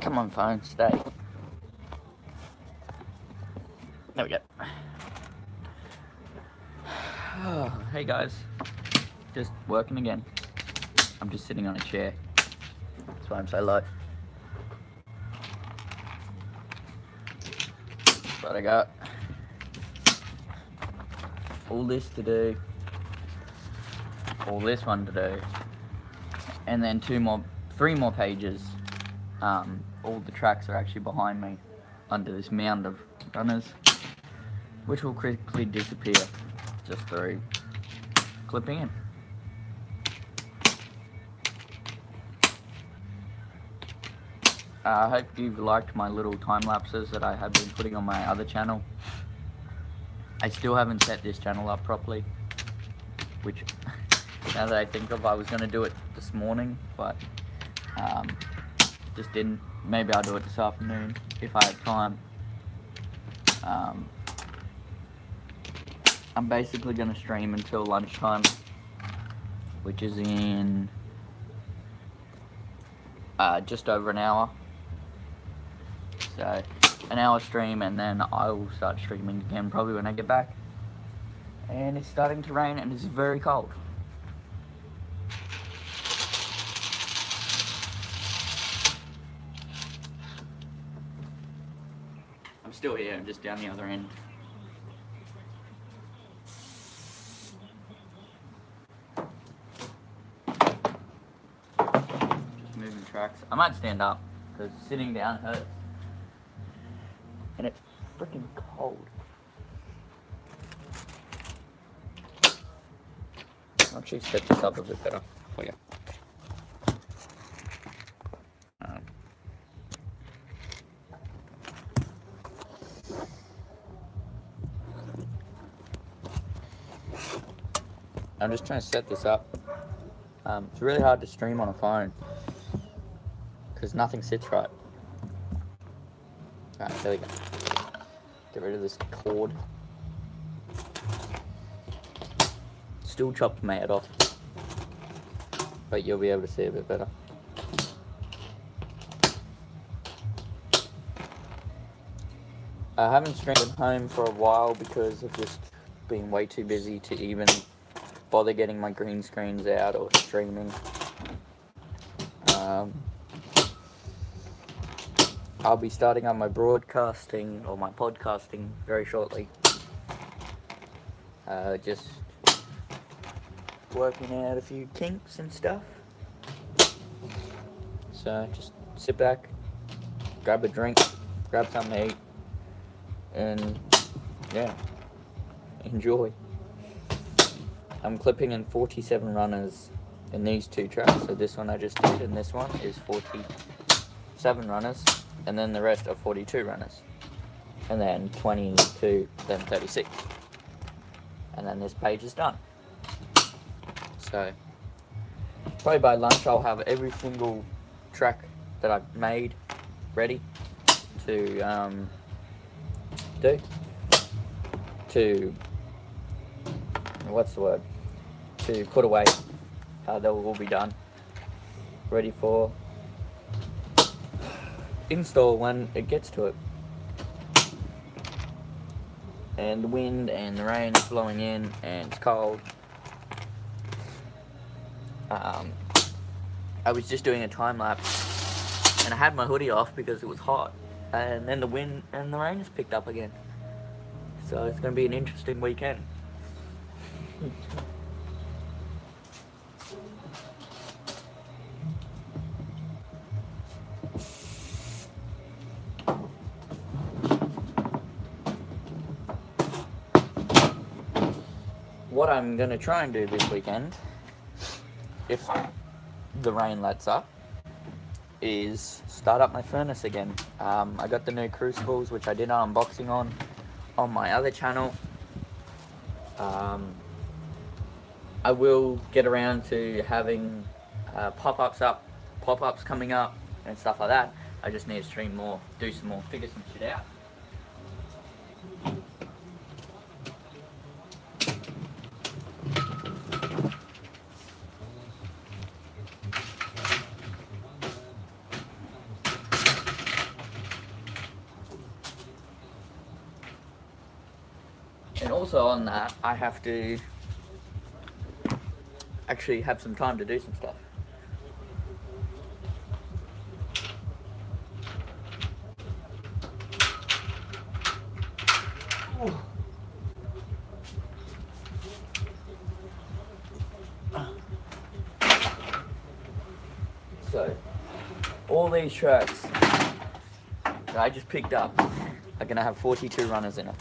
Come on, phone, stay. There we go. Oh, hey guys, just working again. I'm just sitting on a chair. That's why I'm so low. But I got all this to do, all this one to do, and then three more pages. All the tracks are actually behind me under this mound of runners, which will quickly disappear just through clipping in. I hope you've liked my little time lapses that I have been putting on my other channel. I still haven't set this channel up properly, which now that I think of, I was going to do it this morning, but just didn't. Maybe I'll do it this afternoon if I have time. I'm basically going to stream until lunchtime, which is in just over an hour. So an hour stream, and then I will start streaming again probably when I get back. And it's starting to rain and it's very cold. I'm still here, I'm just down the other end. Just moving tracks. I might stand up because sitting down hurts. And it's freaking cold. I'll actually set this up a bit better for you. I'm just trying to set this up. It's really hard to stream on a phone because nothing sits right. Alright, there we go. Get rid of this cord. Still chopped my head off, but you'll be able to see a bit better. I haven't streamed at home for a while because I've just been way too busy to even bother getting my green screens out or streaming. I'll be starting on my broadcasting or my podcasting very shortly. Just working out a few kinks and stuff. So just sit back, grab a drink, grab something to eat, and yeah, enjoy. I'm clipping in 47 runners in these two tracks. So this one I just did, and this one is 47 runners, and then the rest are 42 runners, and then 22, then 36, and then this page is done. So probably by lunch I'll have every single track that I've made ready to to put away. They will all be done, ready for install when it gets to it. And the wind and the rain is blowing in and it's cold. I was just doing a time lapse and I had my hoodie off because it was hot, and then the wind and the rain has picked up again. So it's going to be an interesting weekend. What I'm going to try and do this weekend, if the rain lets up, is start up my furnace again. I got the new crucibles, which I did an unboxing on my other channel. I will get around to having pop-ups coming up and stuff like that. I just need to stream more, do some more, figure some shit out. also on that, I have to actually have some time to do some stuff. So, all these tracks that I just picked up are going to have 42 runners in it.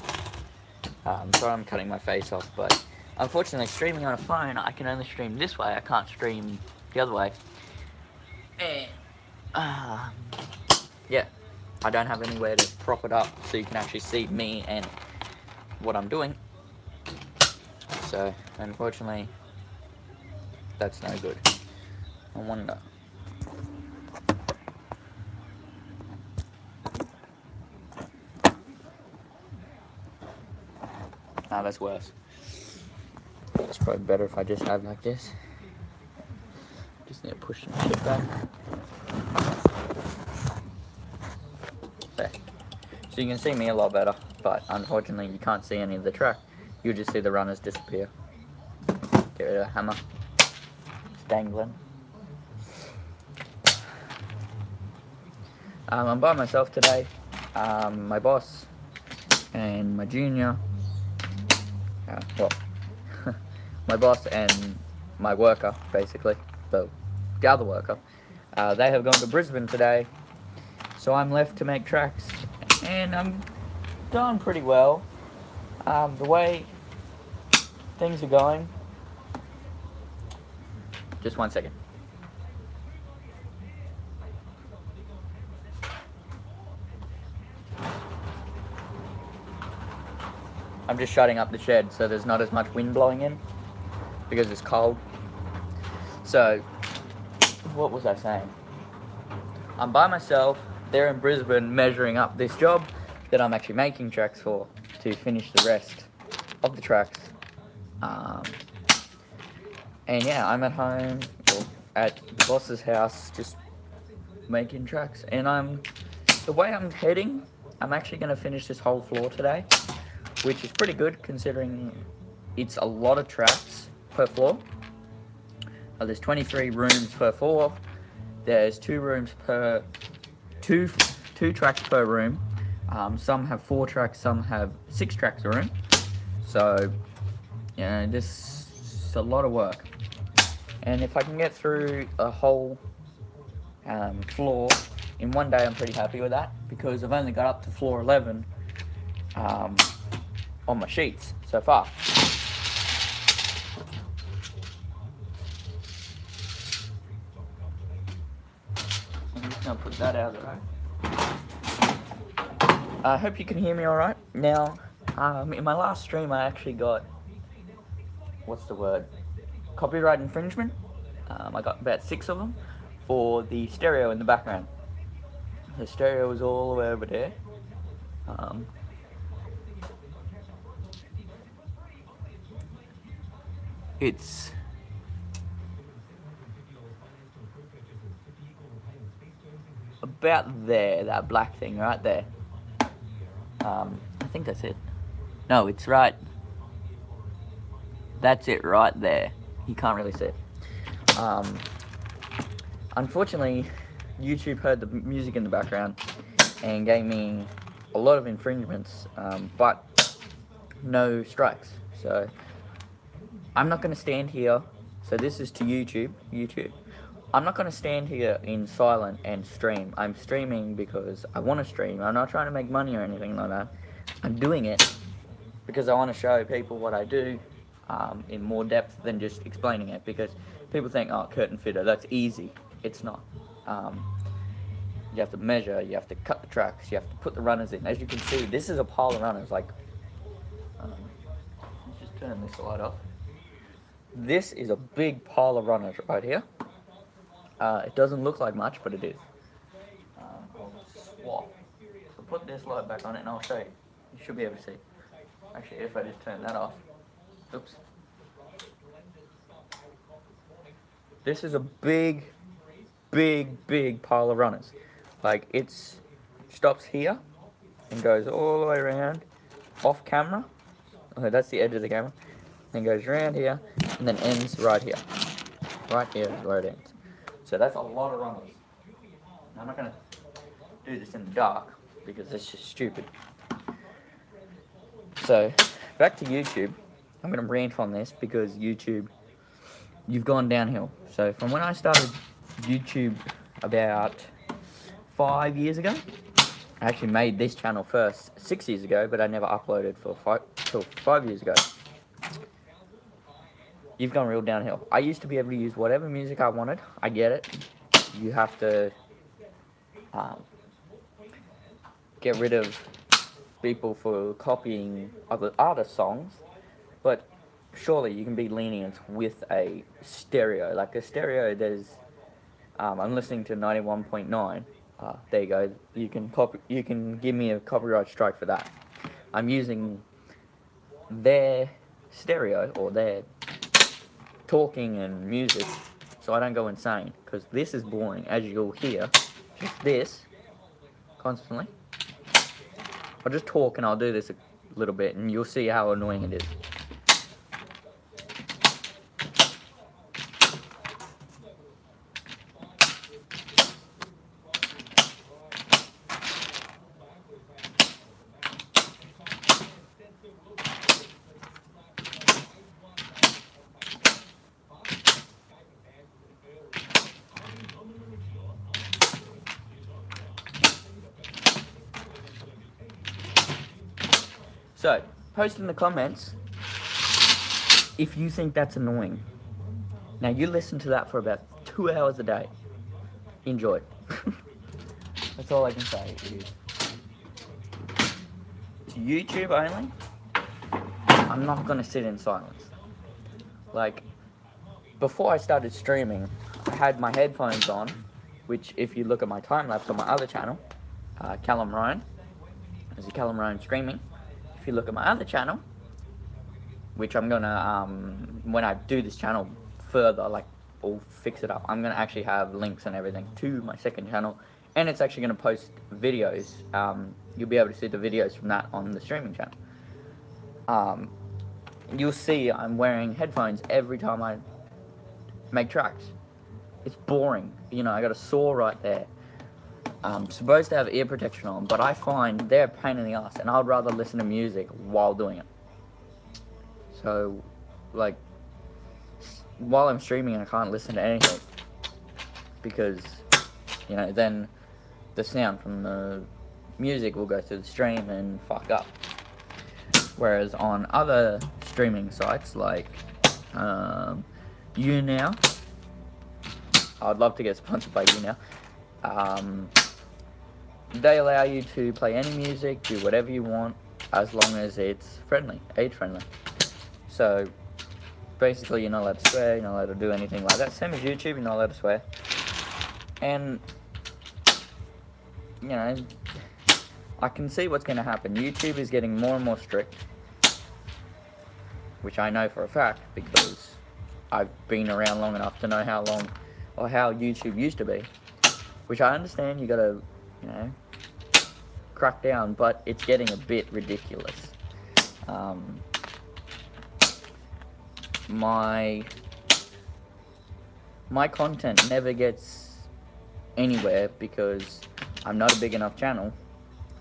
Sorry I'm cutting my face off, but unfortunately streaming on a phone, I can only stream this way, I can't stream the other way. And, yeah, I don't have anywhere to prop it up so you can actually see me and what I'm doing. So, unfortunately, that's no good. I wonder. Ah, that's worse. It's probably better if I just have like this. Just need to push some shit back. There. So you can see me a lot better, but unfortunately you can't see any of the track. You'll just see the runners disappear. Get rid of the hammer. It's dangling. I'm by myself today. My boss and my junior. Well, my boss and my worker, basically, the other worker, they have gone to Brisbane today, so I'm left to make tracks, and I'm doing pretty well. The way things are going, just 1 second. I'm just shutting up the shed so there's not as much wind blowing in because it's cold. So, what was I saying? I'm by myself. They're in Brisbane measuring up this job that I'm actually making tracks for to finish the rest of the tracks. And yeah, I'm at home or at the boss's house just making tracks. And the way I'm heading, I'm actually going to finish this whole floor today, which is pretty good considering it's a lot of tracks per floor. There's 23 rooms per floor. There's two tracks per room. Some have 4 tracks, some have 6 tracks a room. So, yeah, this is a lot of work. And if I can get through a whole floor in one day, I'm pretty happy with that because I've only got up to floor 11 on my sheets so far. I'm just going to put that out of the way. I hope you can hear me alright. Now, in my last stream I actually got, what's the word? Copyright infringement. I got about 6 of them for the stereo in the background. The stereo was all the way over there. It's about there, that black thing right there. I think that's it. No, it's right. That's it right there. You can't really see it. Unfortunately, YouTube heard the music in the background and gave me a lot of infringements, but no strikes. So I'm not going to stand here. So this is to YouTube. I'm not going to stand here in silent and stream. I'm streaming because I want to stream. I'm not trying to make money or anything like that. I'm doing it because I want to show people what I do in more depth than just explaining it. Because people think, oh, curtain fitter, that's easy. It's not. You have to measure, you have to cut the tracks, you have to put the runners in. As you can see, this is a pile of runners. Like, let's just turn this light off. This is a big pile of runners right here. It doesn't look like much, but it is. I'll swap. So put this light back on it and I'll show you. You should be able to see. Actually, if I just turn that off. Oops. This is a big pile of runners. Like, it stops here and goes all the way around off camera. Okay, that's the edge of the camera. Then goes around here, and then ends right here. Right here is where it ends. So that's a lot of runners. Now, I'm not going to do this in the dark, because it's just stupid. So, back to YouTube. I'm going to rant on this, because YouTube, you've gone downhill. So, from when I started YouTube about 5 years ago, I actually made this channel first 6 years ago, but I never uploaded till 5 years ago. You've gone real downhill. I used to be able to use whatever music I wanted. I get it. You have to get rid of people for copying other artists' songs, but surely you can be lenient with a stereo. Like a stereo, there's I'm listening to 91.9. There you go. You can give me a copyright strike for that. I'm using their stereo or their talking and music, so I don't go insane, because this is boring, as you'll hear. Just this constantly. I'll just talk and I'll do this a little bit, and you'll see how annoying it is. So, post in the comments if you think that's annoying. Now, you listen to that for about 2 hours a day. Enjoy. That's all I can say. To YouTube only, I'm not going to sit in silence. Like, before I started streaming, I had my headphones on, which if you look at my time-lapse on my other channel, Callum Ryan, there's a Callum Ryan streaming. If you look at my other channel, which I'm gonna, when I do this channel further, like, or fix it up, I'm gonna actually have links and everything to my second channel, and it's actually gonna post videos. You'll be able to see the videos from that on the streaming channel. You'll see I'm wearing headphones every time I make tracks. It's boring. You know, I got a saw right there. I'm supposed to have ear protection on, but I find they're a pain in the ass, and I'd rather listen to music while doing it. So, like, while I'm streaming, I can't listen to anything, because, you know, then the sound from the music will go through the stream and fuck up. Whereas on other streaming sites, like YouNow, I'd love to get sponsored by YouNow. They allow you to play any music, do whatever you want, as long as it's friendly, age friendly. So basically, you're not allowed to swear, you're not allowed to do anything like that. Same as YouTube, you're not allowed to swear. And, you know, I can see what's going to happen. YouTube is getting more and more strict, which I know for a fact, because I've been around long enough to know how long, or how YouTube used to be. Which I understand, you gotta, you know, crack down, but it's getting a bit ridiculous. My content never gets anywhere, because I'm not a big enough channel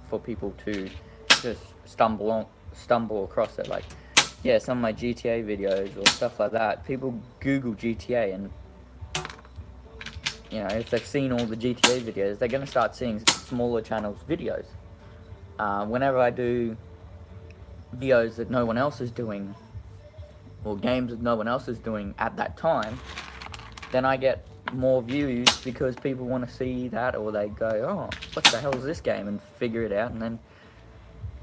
for people to just stumble across it. Like, yeah, some of my GTA videos or stuff like that, people Google GTA, and, you know, if they've seen all the GTA videos, they're going to start seeing smaller channels' videos. Whenever I do videos that no one else is doing, or games that no one else is doing at that time, then I get more views, because people want to see that, or they go, oh, what the hell is this game, and figure it out, and then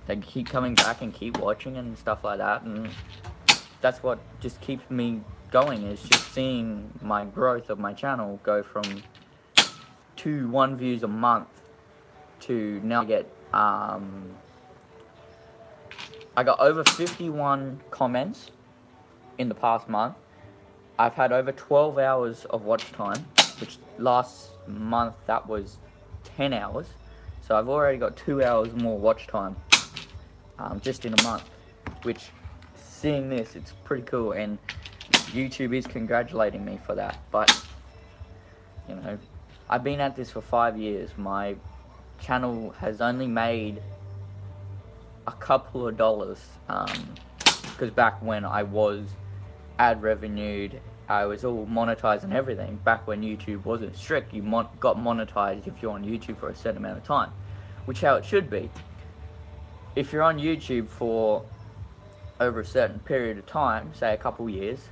they keep coming back and keep watching and stuff like that. And that's what just keeps me going, is just seeing my growth of my channel go from 1 views a month to now I get I got over 51 comments in the past month. I've had over 12 hours of watch time, which last month that was 10 hours. So I've already got 2 hours more watch time just in a month, which seeing this, it's pretty cool, and YouTube is congratulating me for that. But you know, I've been at this for 5 years. My channel has only made a couple of dollars, because back when I was ad revenued, I was all monetized and everything. Back when YouTube wasn't strict, you got monetized if you're on YouTube for a certain amount of time, which how it should be. If you're on YouTube for over a certain period of time, say a couple years,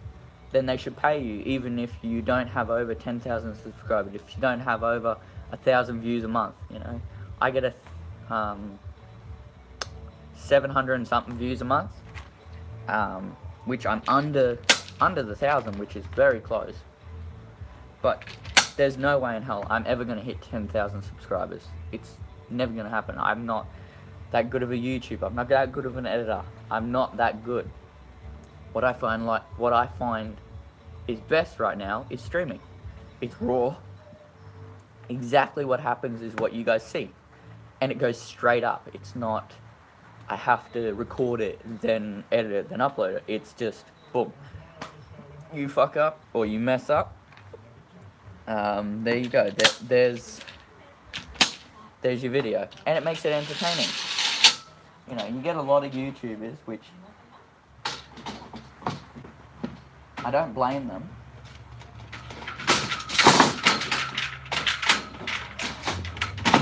then they should pay you, even if you don't have over 10,000 subscribers, if you don't have over 1,000 views a month. You know, I get a 700 and something views a month, which I'm under the 1,000, which is very close. But there's no way in hell I'm ever gonna hit 10,000 subscribers. It's never gonna happen. I'm not that good of a YouTuber. I'm not that good of an editor. I'm not that good. What I find is best right now is streaming. It's raw. Exactly what happens is what you guys see, and it goes straight up. It's not I have to record it, then edit it, then upload it. It's just boom. You fuck up or you mess up. There you go. There's your video, and it makes it entertaining. You know, you get a lot of YouTubers, which I don't blame them.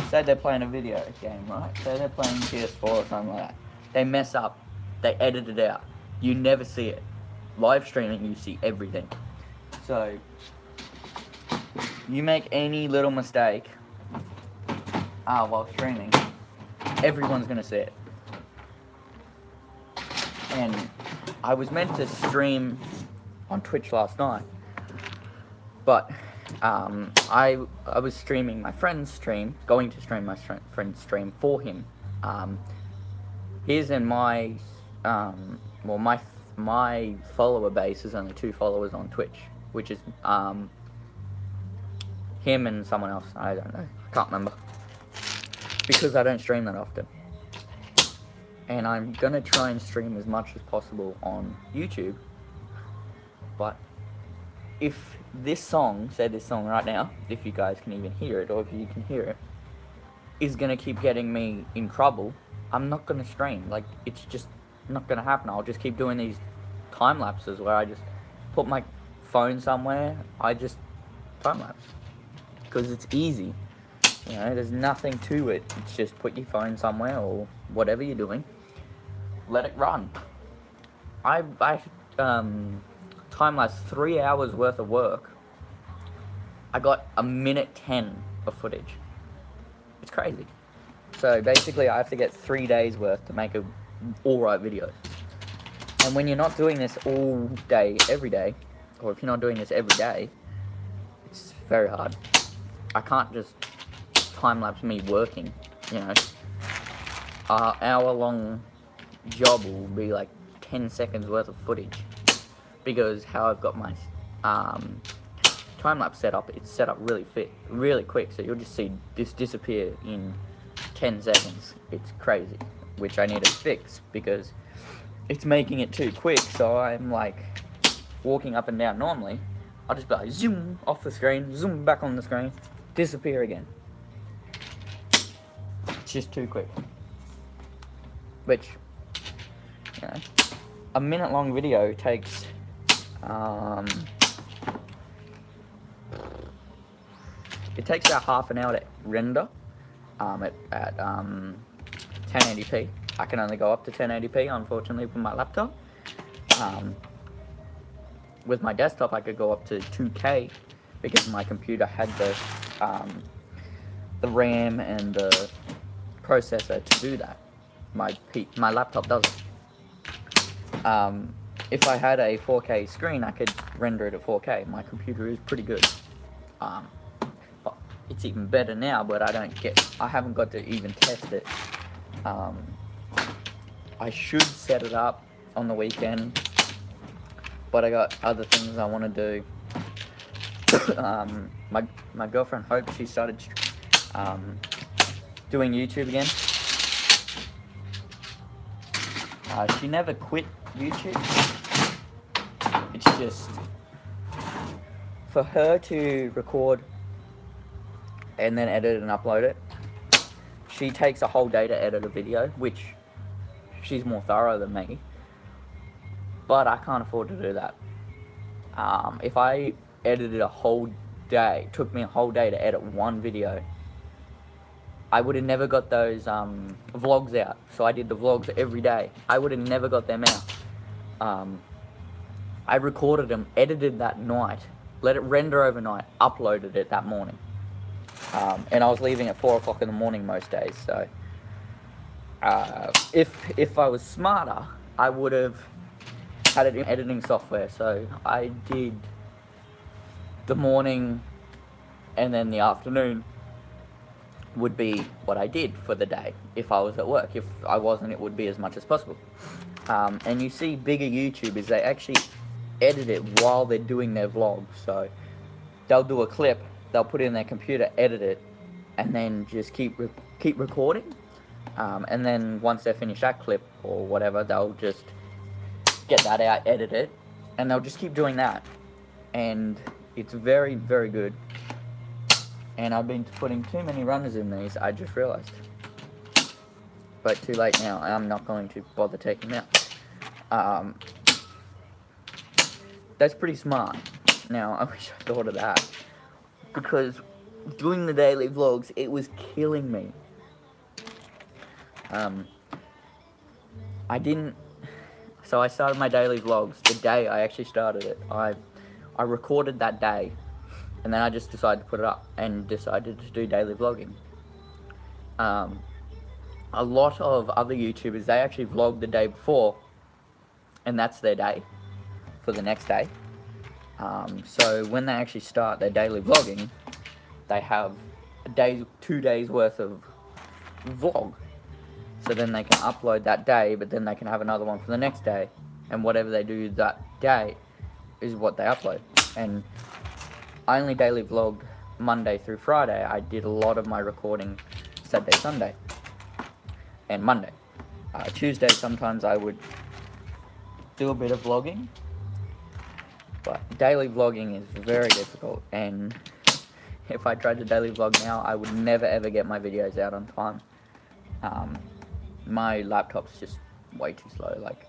Say they're playing a video game, right? Say they're playing PS4 or something like that. They mess up. They edit it out. You never see it. Live streaming, you see everything. So, you make any little mistake while streaming, everyone's going to see it. And I was meant to stream on Twitch last night, but I was streaming my friend's stream, going to stream my friend's stream for him. His and my, my follower base is only 2 followers on Twitch, which is him and someone else. I don't know, I can't remember, because I don't stream that often. And I'm gonna try and stream as much as possible on YouTube. But if this song, say this song right now, if you guys can even hear it, or if you can hear it, is gonna keep getting me in trouble, I'm not gonna stream. Like, it's just not gonna happen. I'll just keep doing these time lapses where I just put my phone somewhere, I just time lapse, because it's easy. You know, there's nothing to it. It's just put your phone somewhere, or whatever you're doing, let it run. I time-lapsed 3 hours worth of work. I got 1:10 of footage. It's crazy. So basically I have to get 3 days worth to make a alright video. And when you're not doing this all day, every day, or if you're not doing this every day, it's very hard. I can't just time-lapse me working, you know. An hour-long job will be like 10 seconds worth of footage, because how I've got my time-lapse set up, it's set up really quick, so you'll just see this disappear in 10 seconds. It's crazy, which I need to fix, because it's making it too quick. So I'm like walking up and down normally, I'll just be like zoom off the screen, zoom back on the screen, disappear again. It's just too quick. Which, you know, a minute-long video takes it takes about half an hour to render at 1080p. I can only go up to 1080p, unfortunately, with my laptop. With my desktop, I could go up to 2K, because my computer had the RAM and the processor to do that. My laptop doesn't. If I had a 4K screen, I could render it at 4K. My computer is pretty good. But it's even better now, but I haven't got to even test it. I should set it up on the weekend, but I got other things I want to do. My girlfriend Hope, she started doing YouTube again. She never quit YouTube, it's just for her to record and then edit and upload it. She takes a whole day to edit a video, which she's more thorough than me, but I can't afford to do that. If I edited a whole day, took me a whole day to edit one video, I would have never got those vlogs out. So I did the vlogs every day. I would have never got them out. I recorded them, edited that night, let it render overnight, uploaded it that morning. And I was leaving at 4 o'clock in the morning most days. So if I was smarter, I would have had it in editing software. So I did the morning, and then the afternoon would be what I did for the day if I was at work. If I wasn't, it would be as much as possible. And you see bigger YouTubers, they actually edit it while they're doing their vlog. So they'll do a clip, they'll put it in their computer, edit it, and then just keep recording. And then once they finish that clip or whatever, they'll just get that out, edit it, and they'll just keep doing that. And it's very, very good. And I've been putting too many runners in these, I just realised. But too late now, I'm not going to bother taking them out. That's pretty smart. Now, I wish I thought of that. Because doing the daily vlogs, it was killing me. So I started my daily vlogs the day I actually started it. I recorded that day, and then I just decided to put it up and decided to do daily vlogging. A lot of other YouTubers, they actually vlog the day before, and that's their day for the next day. So when they actually start their daily vlogging, they have 2 days worth of vlog. So then they can upload that day, but then they can have another one for the next day, and whatever they do that day is what they upload. And I only daily vlogged Monday through Friday. I did a lot of my recording Saturday, Sunday, and Monday. Tuesday, sometimes I would do a bit of vlogging, but daily vlogging is very difficult, and if I tried to daily vlog now, I would never ever get my videos out on time. My laptop's just way too slow. Like,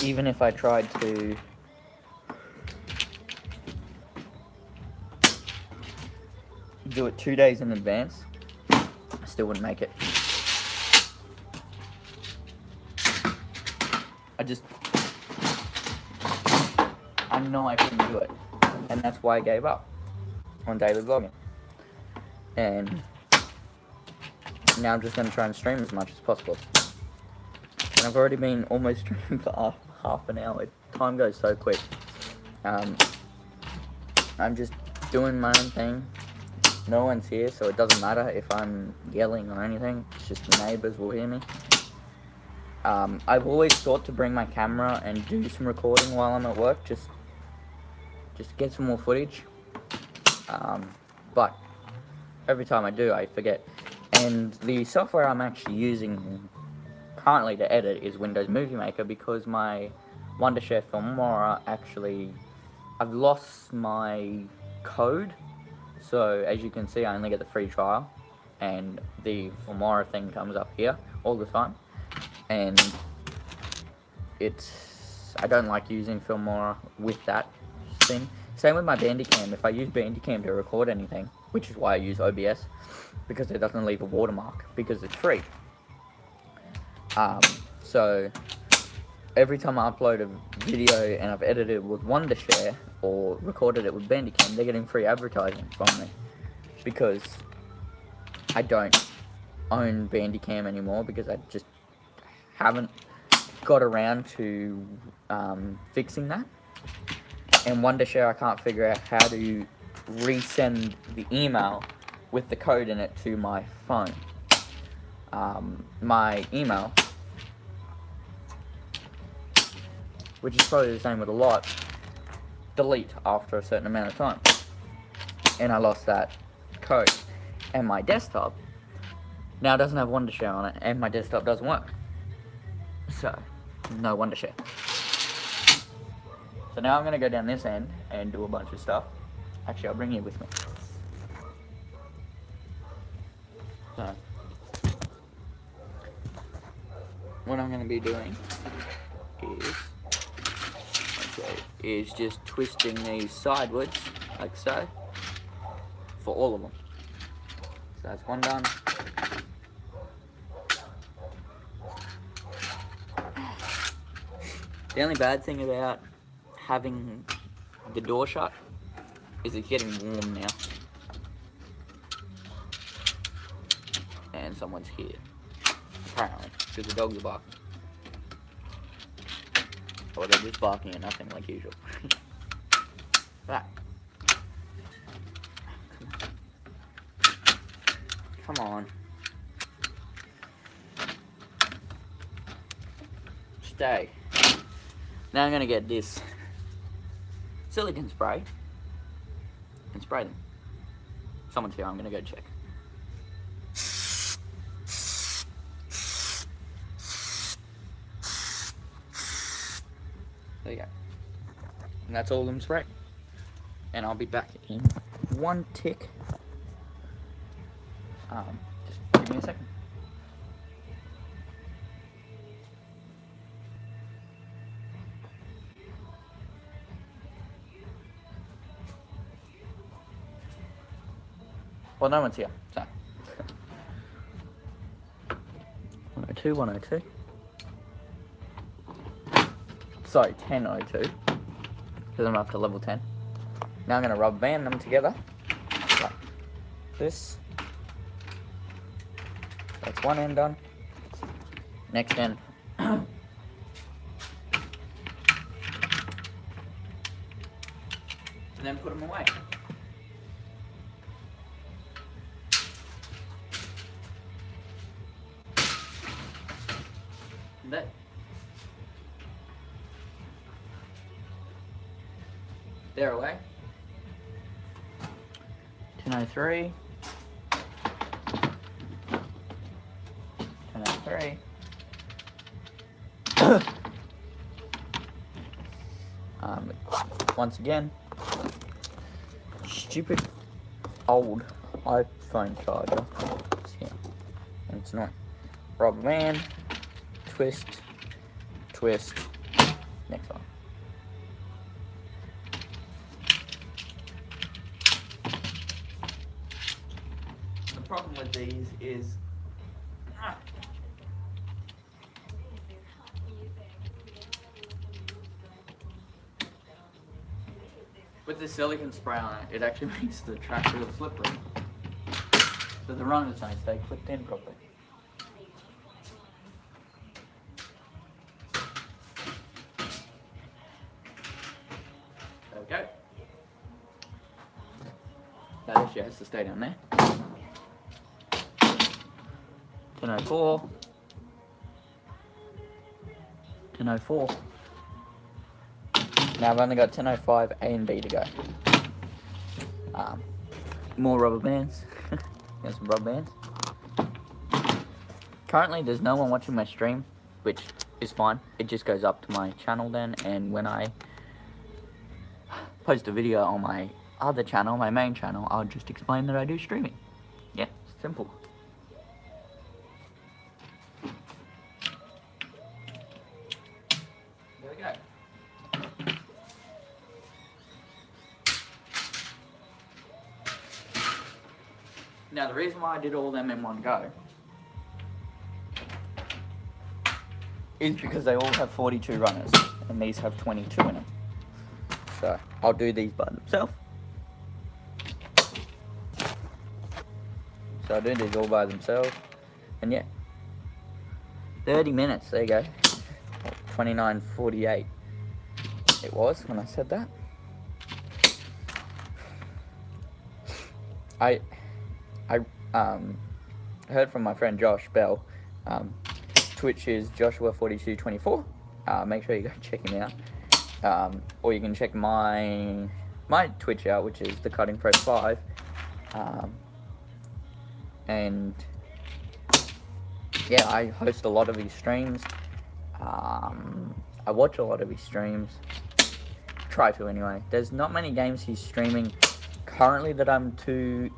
even if I tried to do it 2 days in advance, I still wouldn't make it. I know I couldn't do it, and that's why I gave up on daily vlogging. And now I'm just going to try and stream as much as possible. And I've already been almost streaming for half an hour. Time goes so quick. I'm just doing my own thing. No one's here, so it doesn't matter if I'm yelling or anything. It's just the neighbours will hear me. I've always thought to bring my camera and do some recording while I'm at work, just get some more footage. But every time I do, I forget. And the software I'm actually using currently to edit is Windows Movie Maker, because my Wondershare Filmora I've lost my code. So as you can see, I only get the free trial, and the Filmora thing comes up here all the time. And I don't like using Filmora with that thing. Same with my Bandicam. If I use Bandicam to record anything, which is why I use OBS, because it doesn't leave a watermark, because it's free. So every time I upload a video and I've edited it with Wondershare or recorded it with Bandicam, they're getting free advertising from me, because I don't own Bandicam anymore, because I just haven't got around to fixing that. And Wondershare, I can't figure out how to resend the email with the code in it to my phone. My email, which is probably the same with a lot, delete after a certain amount of time. And I lost that code. And my desktop now doesn't have Wondershare on it, and my desktop doesn't work. So, no one to share. So now I'm going to go down this end and do a bunch of stuff. Actually, I'll bring you with me. So, what I'm going to be doing is just twisting these sideways, like so, for all of them. So that's one done. The only bad thing about having the door shut is it's getting warm now. And someone's here, apparently, because the dogs are barking. Or they're just barking at nothing like usual. Right. Come on. Stay. Now I'm gonna get this silicone spray and spray them. Someone's here, I'm gonna go check. There you go. And that's all of them spray. And I'll be back in one tick. Just give me a second. Well, no one's here, so. 102, 102. Sorry, 1002. Because I'm up to level 10. Now I'm going to rubber band them together. Like this. That's one end done. Next end. And then put them away. That. They're away. 1003. 1003. Once again, stupid old iPhone charger. It's here. And it's not. Rubber band. Twist. Twist. Next one. The problem with these is with the silicone spray on it, it actually makes the track real slippery. So the runners don't stay clipped in properly. There we go. That issue has to stay down there. 1004. 1004. Now I've only got 1005 A and B to go. More rubber bands. Got some rubber bands. Currently there's no one watching my stream, which is fine. It just goes up to my channel then, and when I post a video on my other channel, my main channel, I'll just explain that I do streaming. Yeah, simple. There we go. Now the reason why I did all them in one go is because they all have 42 runners and these have 22 in them. So I'll do these by themselves. So I'll do these all by themselves. And yeah, 30 minutes, there you go. 29:48 it was when I said that. I heard from my friend Josh Bell. Twitch is Joshua4224. Make sure you go check him out. Or you can check my Twitch out, which is the Cutting Pro 5. And yeah, I host a lot of these streams. I watch a lot of his streams. Try to anyway. There's not many games he's streaming currently that I'm too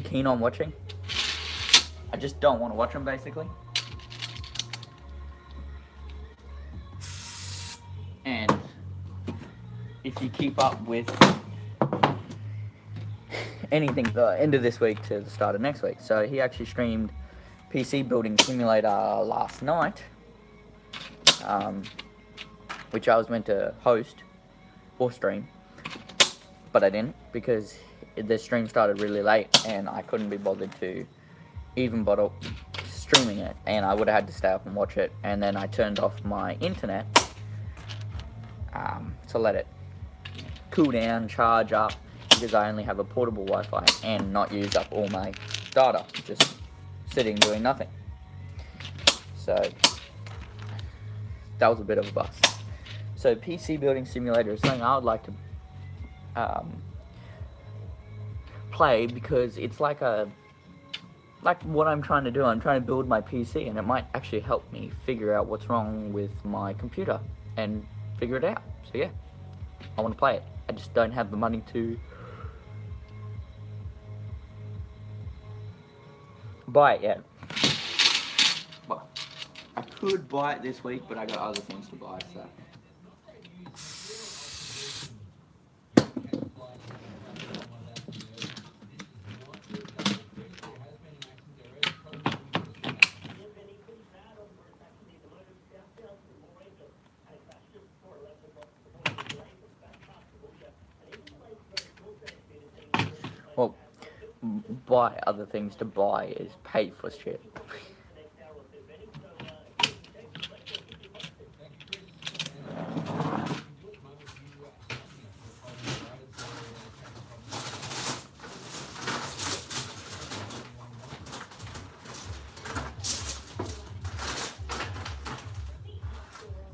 keen on watching. I just don't want to watch them, basically. And if you keep up with anything, the end of this week to the start of next week. So he actually streamed PC Building Simulator last night, which I was meant to host or stream, but I didn't because the stream started really late and I couldn't be bothered to even bother streaming it, and I would have had to stay up and watch it, and then I turned off my internet to let it cool down, charge up, because I only have a portable Wi-Fi and not use up all my data, just sitting doing nothing. So that was a bit of a bust. So PC Building Simulator is something I would like to play, because it's like what I'm trying to do. I'm trying to build my PC, and it might actually help me figure out what's wrong with my computer and figure it out. So yeah, I want to play it. I just don't have the money to buy it yet. But I could buy it this week, but I got other things to buy, so. Well, buy other things to buy is pay for shit.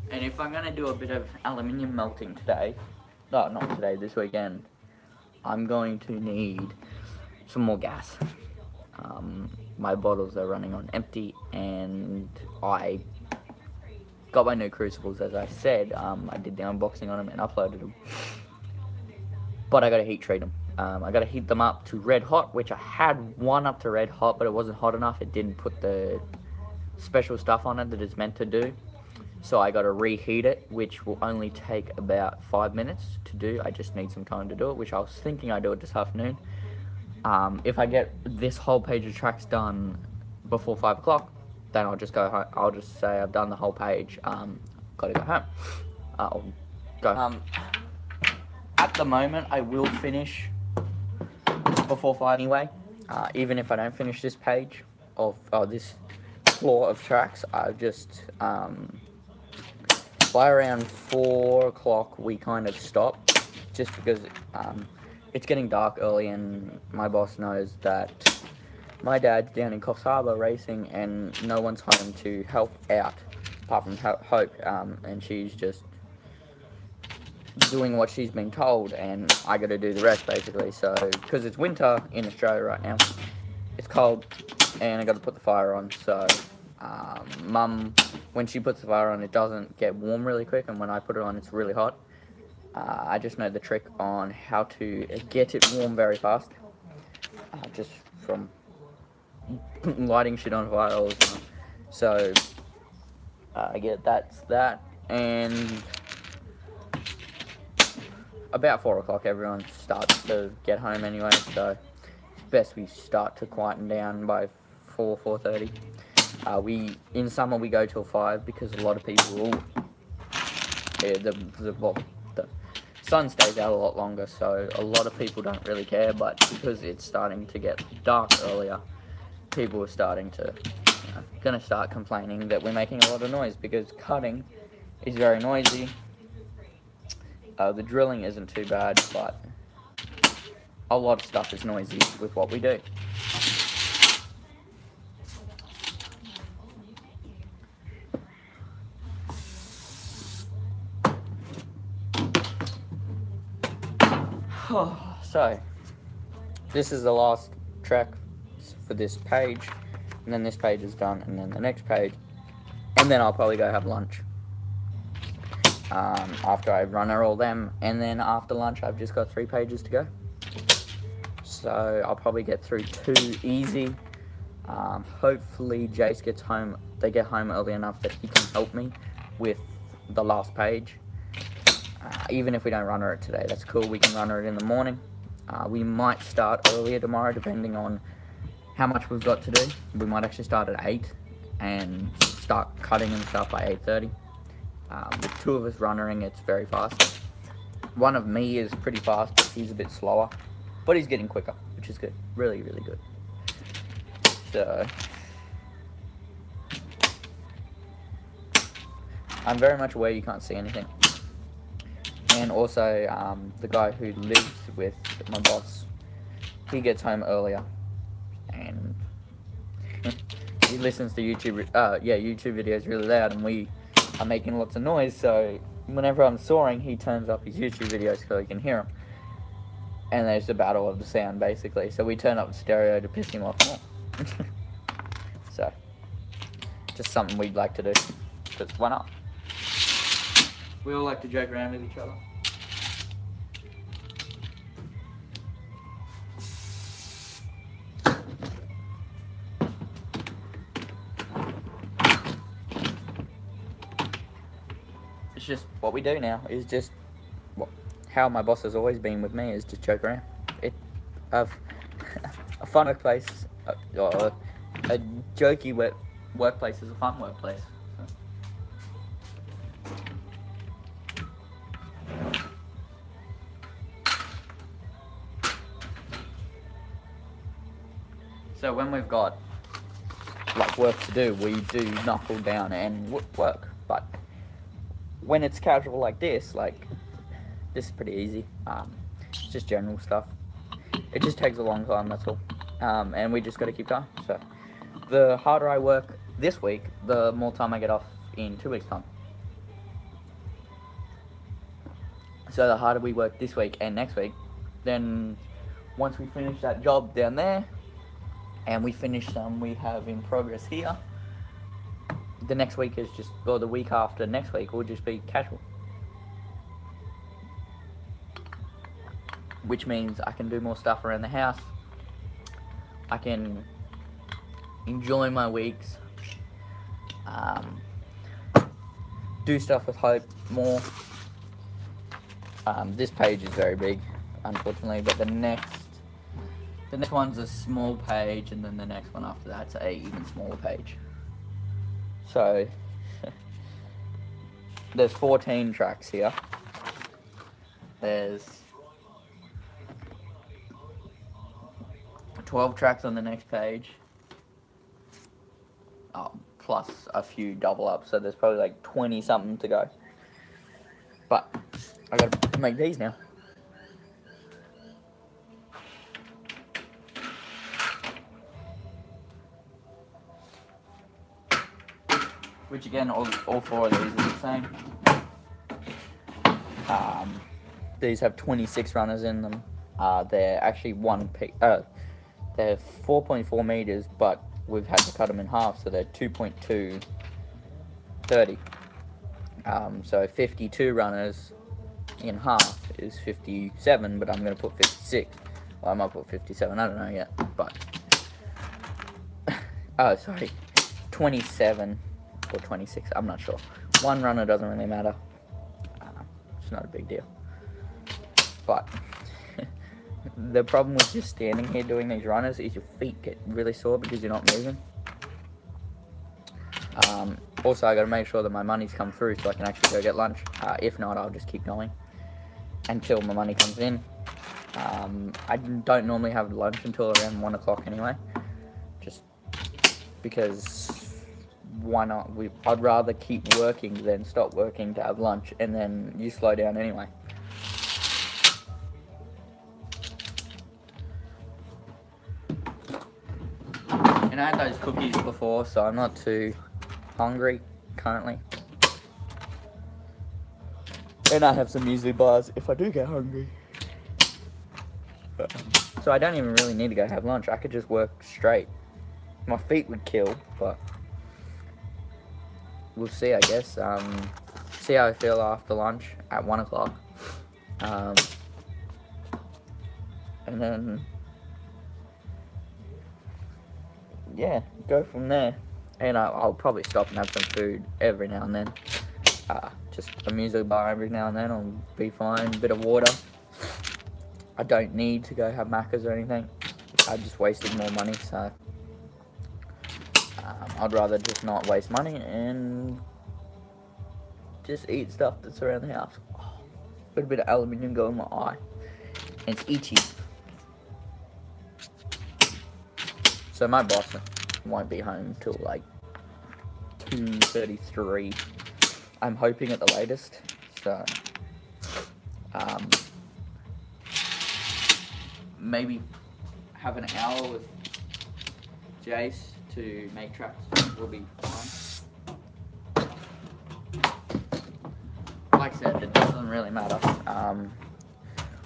And if I'm gonna do a bit of aluminium melting today, no, not today, this weekend, I'm going to need some more gas. My bottles are running on empty, and I got my new crucibles, as I said. I did the unboxing on them and uploaded them, but I gotta heat treat them. I gotta heat them up to red hot, which I had one up to red hot, but it wasn't hot enough. It didn't put the special stuff on it that it's meant to do. So I got to reheat it, which will only take about 5 minutes to do. I just need some time to do it, which I was thinking I'd do it this afternoon. If I get this whole page of tracks done before 5 o'clock, then I'll just go home. I'll just say I've done the whole page. Got to go home. I'll go. At the moment, I will finish before 5 anyway. Even if I don't finish this page of this floor of tracks, I've just by around 4 o'clock we kind of stop, just because it's getting dark early, and my boss knows that my dad's down in Coffs Harbour racing and no one's home to help out apart from Hope, and she's just doing what she's been told, and I got to do the rest basically. So because it's winter in Australia right now, it's cold, and I got to put the fire on. So Mum, when she puts the fire on, it doesn't get warm really quick, and when I put it on, it's really hot. I just know the trick on how to get it warm very fast, just from lighting shit on fire all the time. So yeah, that's that. And about 4 o'clock, everyone starts to get home anyway, so it's best we start to quieten down by 4:30. We in summer we go till 5 because a lot of people the sun stays out a lot longer, so a lot of people don't really care. But because it's starting to get dark earlier, people are starting to gonna start complaining that we're making a lot of noise, because cutting is very noisy. The drilling isn't too bad, but a lot of stuff is noisy with what we do. So, this is the last track for this page. and then this page is done, and then the next page, and then I'll probably go have lunch. After I run all them, and then after lunch I've just got 3 pages to go. So I'll probably get through 2 easy. Hopefully Jace gets home, they get home early enough that he can help me with the last page. Even if we don't runner it today, that's cool, we can runner it in the morning. We might start earlier tomorrow depending on how much we've got to do. We might actually start at 8 and start cutting and stuff by 8:30. With 2 of us runnering, it's very fast. One of me is pretty fast, but he's a bit slower. But he's getting quicker, which is good. Really, really good. So I'm very much aware you can't see anything. And also, the guy who lives with my boss, he gets home earlier. And he listens to YouTube videos really loud, and we are making lots of noise, so whenever I'm sawing, he turns up his YouTube videos so he can hear them. And there's a battle of the sound, basically. So we turn up the stereo to piss him off more. So, just something we'd like to do. Because why not? We all like to joke around with each other. It's just what we do now, is just how my boss has always been with me, is just joke around. A fun workplace, or a jokey workplace is a fun workplace. So when we've got like work to do, we do knuckle down and work. But when it's casual like this is pretty easy. It's just general stuff. It just takes a long time, that's all. And we just got to keep going. So the harder I work this week, the more time I get off in 2 weeks' time. So the harder we work this week and next week, then once we finish that job down there, and we finish some we have in progress here, the next week is just, or the week after next week will just be casual. Which means I can do more stuff around the house. I can enjoy my weeks. Do stuff with Hope more. This page is very big, unfortunately, but the next one's a small page, and then the next one after that's a even smaller page. So there's 14 tracks here. There's 12 tracks on the next page. Plus a few double ups, so there's probably like 20 something to go. But I gotta make these now. Which again, all 4 of these are the same. These have 26 runners in them. They're actually they're 4.4 meters, but we've had to cut them in half, so they're 2.230. So 52 runners in half is 57, but I'm going to put 56. Well, I might put 57, I don't know yet, but... 27 or 26, I'm not sure. One runner doesn't really matter. It's not a big deal. But... the problem with just standing here doing these runners is your feet get really sore because you're not moving. Also, I got to make sure that my money's come through so I can actually go get lunch. If not, I'll just keep going until my money comes in. I don't normally have lunch until around 1 o'clock anyway, just because why not? I'd rather keep working than stop working to have lunch, and then you slow down anyway. And I had those cookies before, so I'm not too hungry currently. And I have some muesli bars if I do get hungry. So I don't even really need to go have lunch. I could just work straight My feet would kill, but we'll see, I guess. See how I feel after lunch at 1 o'clock. And then, yeah, go from there. And I'll probably stop and have some food every now and then. Just a muesli bar every now and then, I'll be fine. A bit of water. I don't need to go have Maccas or anything. I just wasted more money, so I'd rather just not waste money and just eat stuff that's around the house. Got a bit of aluminium go in my eye, and it's itchy. So my boss won't be home till like 2:33. I'm hoping at the latest. So maybe have an hour with Jace to make tracks will be fine. Like I said, it doesn't really matter.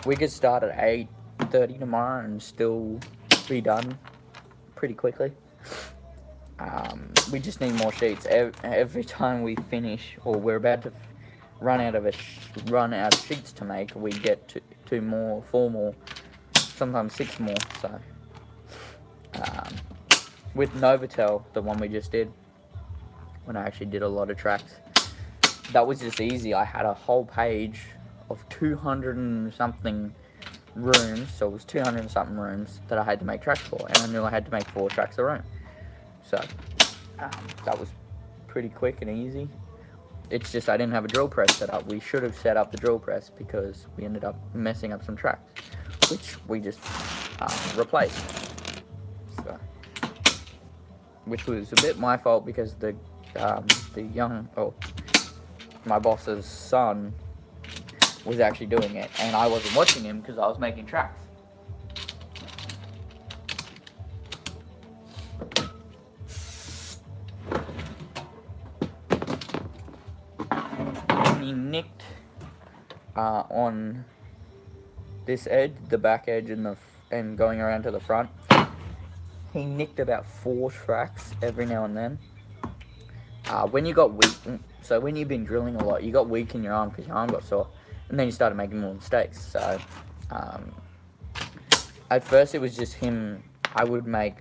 We could start at 8:30 tomorrow and still be done pretty quickly. We just need more sheets. Every time we finish, or we're about to run out of sheets to make, we get two more, 4 more, sometimes 6 more. So with Novotel, the one we just did, when I actually did a lot of tracks, that was just easy. I had a whole page of 200 and something rooms, so it was 200 and something rooms that I had to make tracks for, and I knew I had to make 4 tracks a room. So that was pretty quick and easy. It's just I didn't have a drill press set up. We should have set up the drill press because we ended up messing up some tracks, which we just replaced. So, which was a bit my fault because my boss's son was actually doing it, and I wasn't watching him because I was making tracks. He nicked on this edge, the back edge, and going around to the front. He nicked about 4 tracks every now and then. When you got weak, so when you've been drilling a lot, you got weak in your arm because your arm got sore, and then you started making more mistakes. So at first it was just him. I would make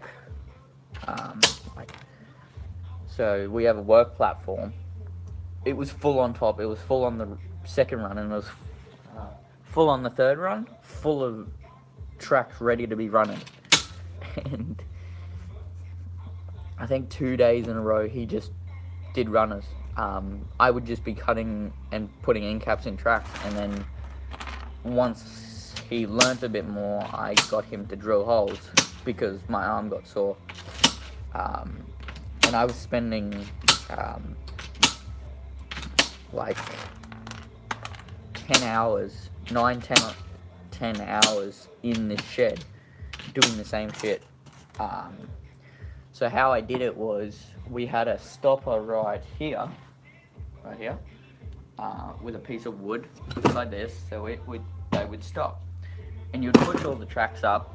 so we have a work platform. It was full on top. It was full on the second run, and it was full on the third run, full of tracks ready to be running. And I think 2 days in a row he just did runners. I would just be cutting and putting end caps in tracks, and then once he learnt a bit more, I got him to drill holes because my arm got sore. And I was spending like 10 hours, 10 hours in this shed doing the same shit. So how I did it was, we had a stopper right here, with a piece of wood like this, so they would stop. And you'd push all the tracks up,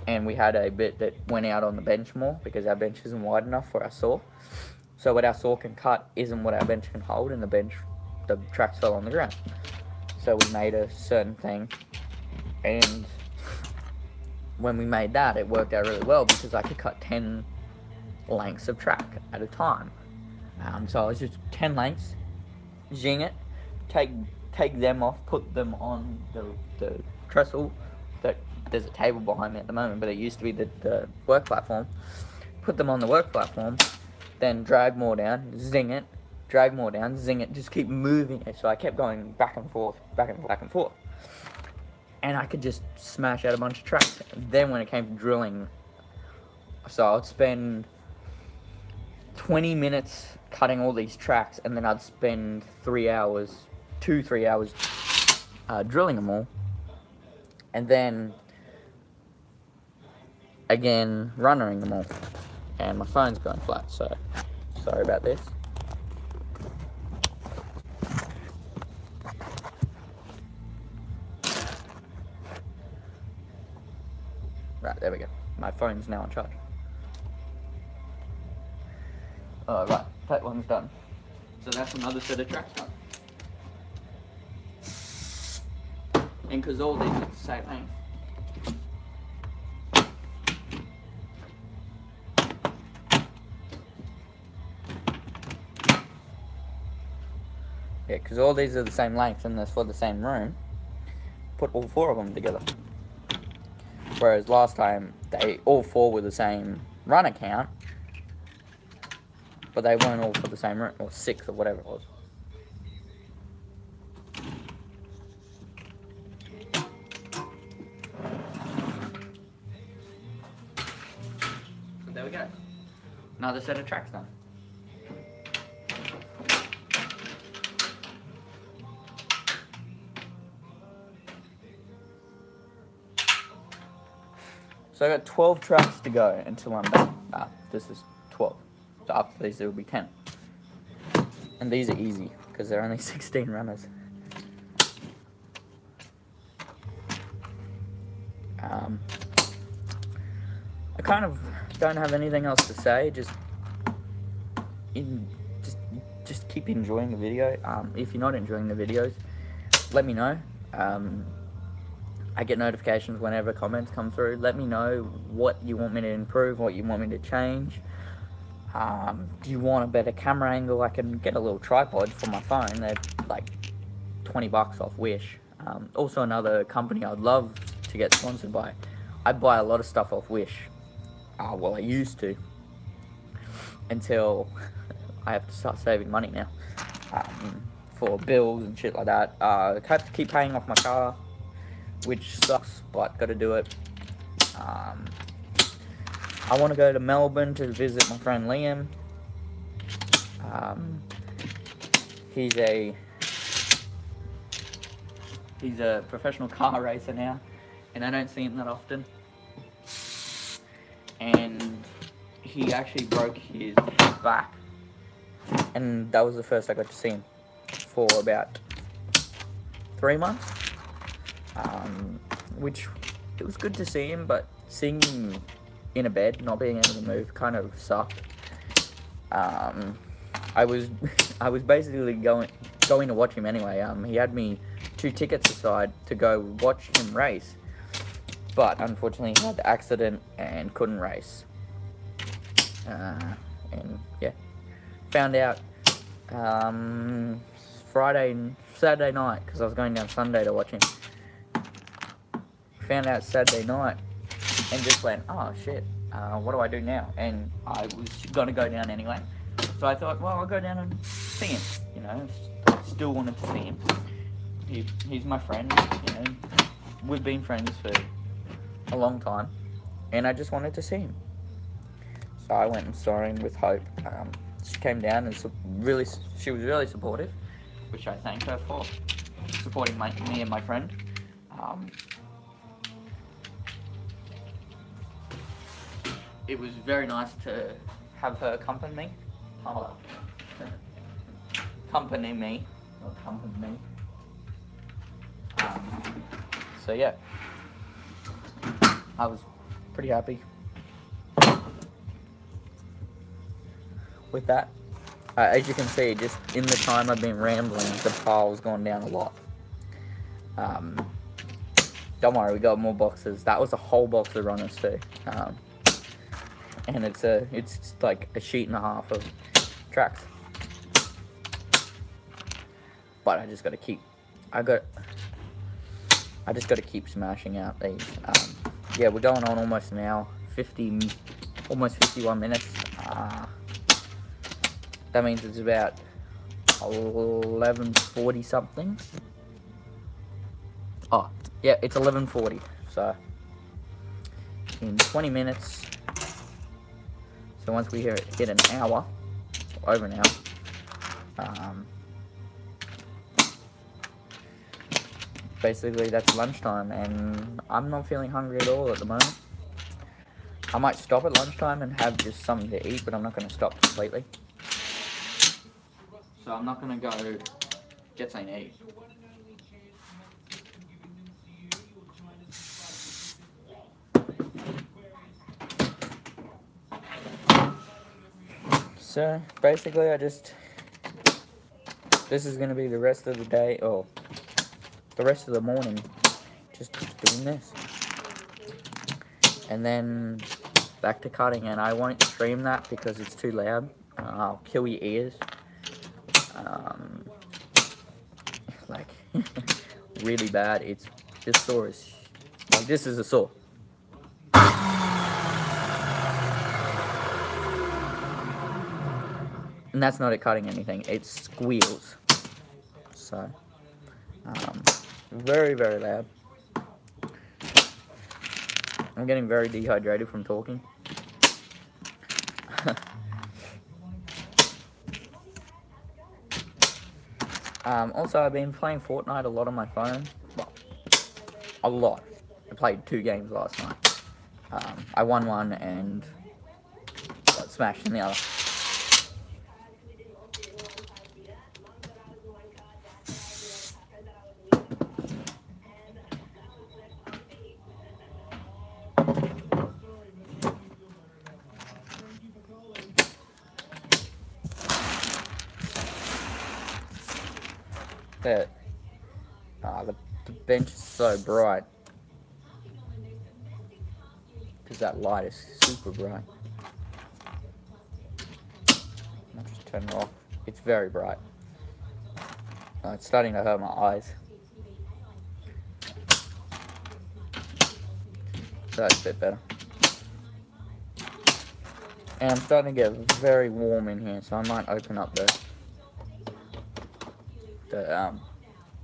and we had a bit that went out on the bench more, because our bench isn't wide enough for our saw. So what our saw can cut isn't what our bench can hold, and the tracks fell on the ground. So we made a certain thing, and when we made that, it worked out really well because I could cut 10 lengths of track at a time. So I was just 10 lengths, zing it, take them off, put them on the trestle. There's a table behind me at the moment, but it used to be the work platform. Put them on the work platform, then drag more down, zing it, drag more down, zing it, just keep moving it. So I kept going back and forth, back and forth. And I could just smash out a bunch of tracks. Then when it came to drilling, so I'd spend 20 minutes cutting all these tracks, and then I'd spend 3 hours drilling them all, and then again runnering them all. And my phone's going flat, so sorry about this. Right, there we go. My phone's now on charge. Right, that one's done. So that's another set of tracks done. And because all these are the same length. Yeah, because all these are the same length and they're for the same room. Put all 4 of them together. Whereas last time, all 4 were the same runner count, but they weren't all for the same room, or 6 or whatever it was. So there we go. Another set of tracks done. So I got 12 tracks to go until I'm done. This is 12. So after these there will be 10. And these are easy because they're only 16 runners. I kind of don't have anything else to say. Just keep enjoying the video. If you're not enjoying the videos, let me know. I get notifications whenever comments come through. Let me know what you want me to improve, what you want me to change. Do you want a better camera angle? I can get a little tripod for my phone. They're like $20 off Wish. Also another company I'd love to get sponsored by. I buy a lot of stuff off Wish. Well, I used to. Until I have to start saving money now. For bills and shit like that. I have to keep paying off my car, which sucks, but gotta do it. I want to go to Melbourne to visit my friend Liam. He's a professional car racer now, and I don't see him that often. And he actually broke his back, and that was the first I got to see him for about 3 months. Which, it was good to see him, but seeing him in a bed, not being able to move, kind of sucked. I was basically going to watch him anyway. He had me 2 tickets aside to go watch him race, but unfortunately he had the accident and couldn't race. And yeah, found out Saturday night, because I was going down Sunday to watch him. Found out Saturday night and just went, oh shit, what do I do now? And I was gonna go down anyway, so I thought, well, I'll go down and see him. You know, still wanted to see him. He's my friend. You know, we've been friends for a long time, and I just wanted to see him. So I went and saw him with Hope. She came down and she was really supportive, which I thank her for supporting me and my friend. It was very nice to have her accompany me. Accompany me, not accompany me. So yeah, I was pretty happy with that. As you can see, just in the time I've been rambling, the pile's gone down a lot. Don't worry, we got more boxes. That was a whole box of runners too. And it's like a sheet and a half of tracks. But I just gotta keep smashing out these. Yeah, we're going on almost an hour, almost 51 minutes. That means it's about 11:40 something. Oh, yeah, it's 11:40. So in 20 minutes. So once we hit an hour, or over an hour, basically that's lunchtime, and I'm not feeling hungry at all at the moment. I might stop at lunchtime and have just something to eat, but I'm not going to stop completely. So I'm not going to go get something to eat. So basically this is going to be the rest of the day, or the rest of the morning, just doing this. And then back to cutting, and I won't stream that because it's too loud. I'll kill your ears. Like, really bad. This saw is, like, this is a saw. And that's not it cutting anything, it squeals. So, very, very loud. I'm getting very dehydrated from talking. Also, I've been playing Fortnite a lot on my phone. Well, a lot. I played 2 games last night. I won one and got smashed in the other. But, the bench is so bright. Because that light is super bright. I'll just turn it off. It's very bright. It's starting to hurt my eyes. So that's a bit better. And I'm starting to get very warm in here, so I might open up the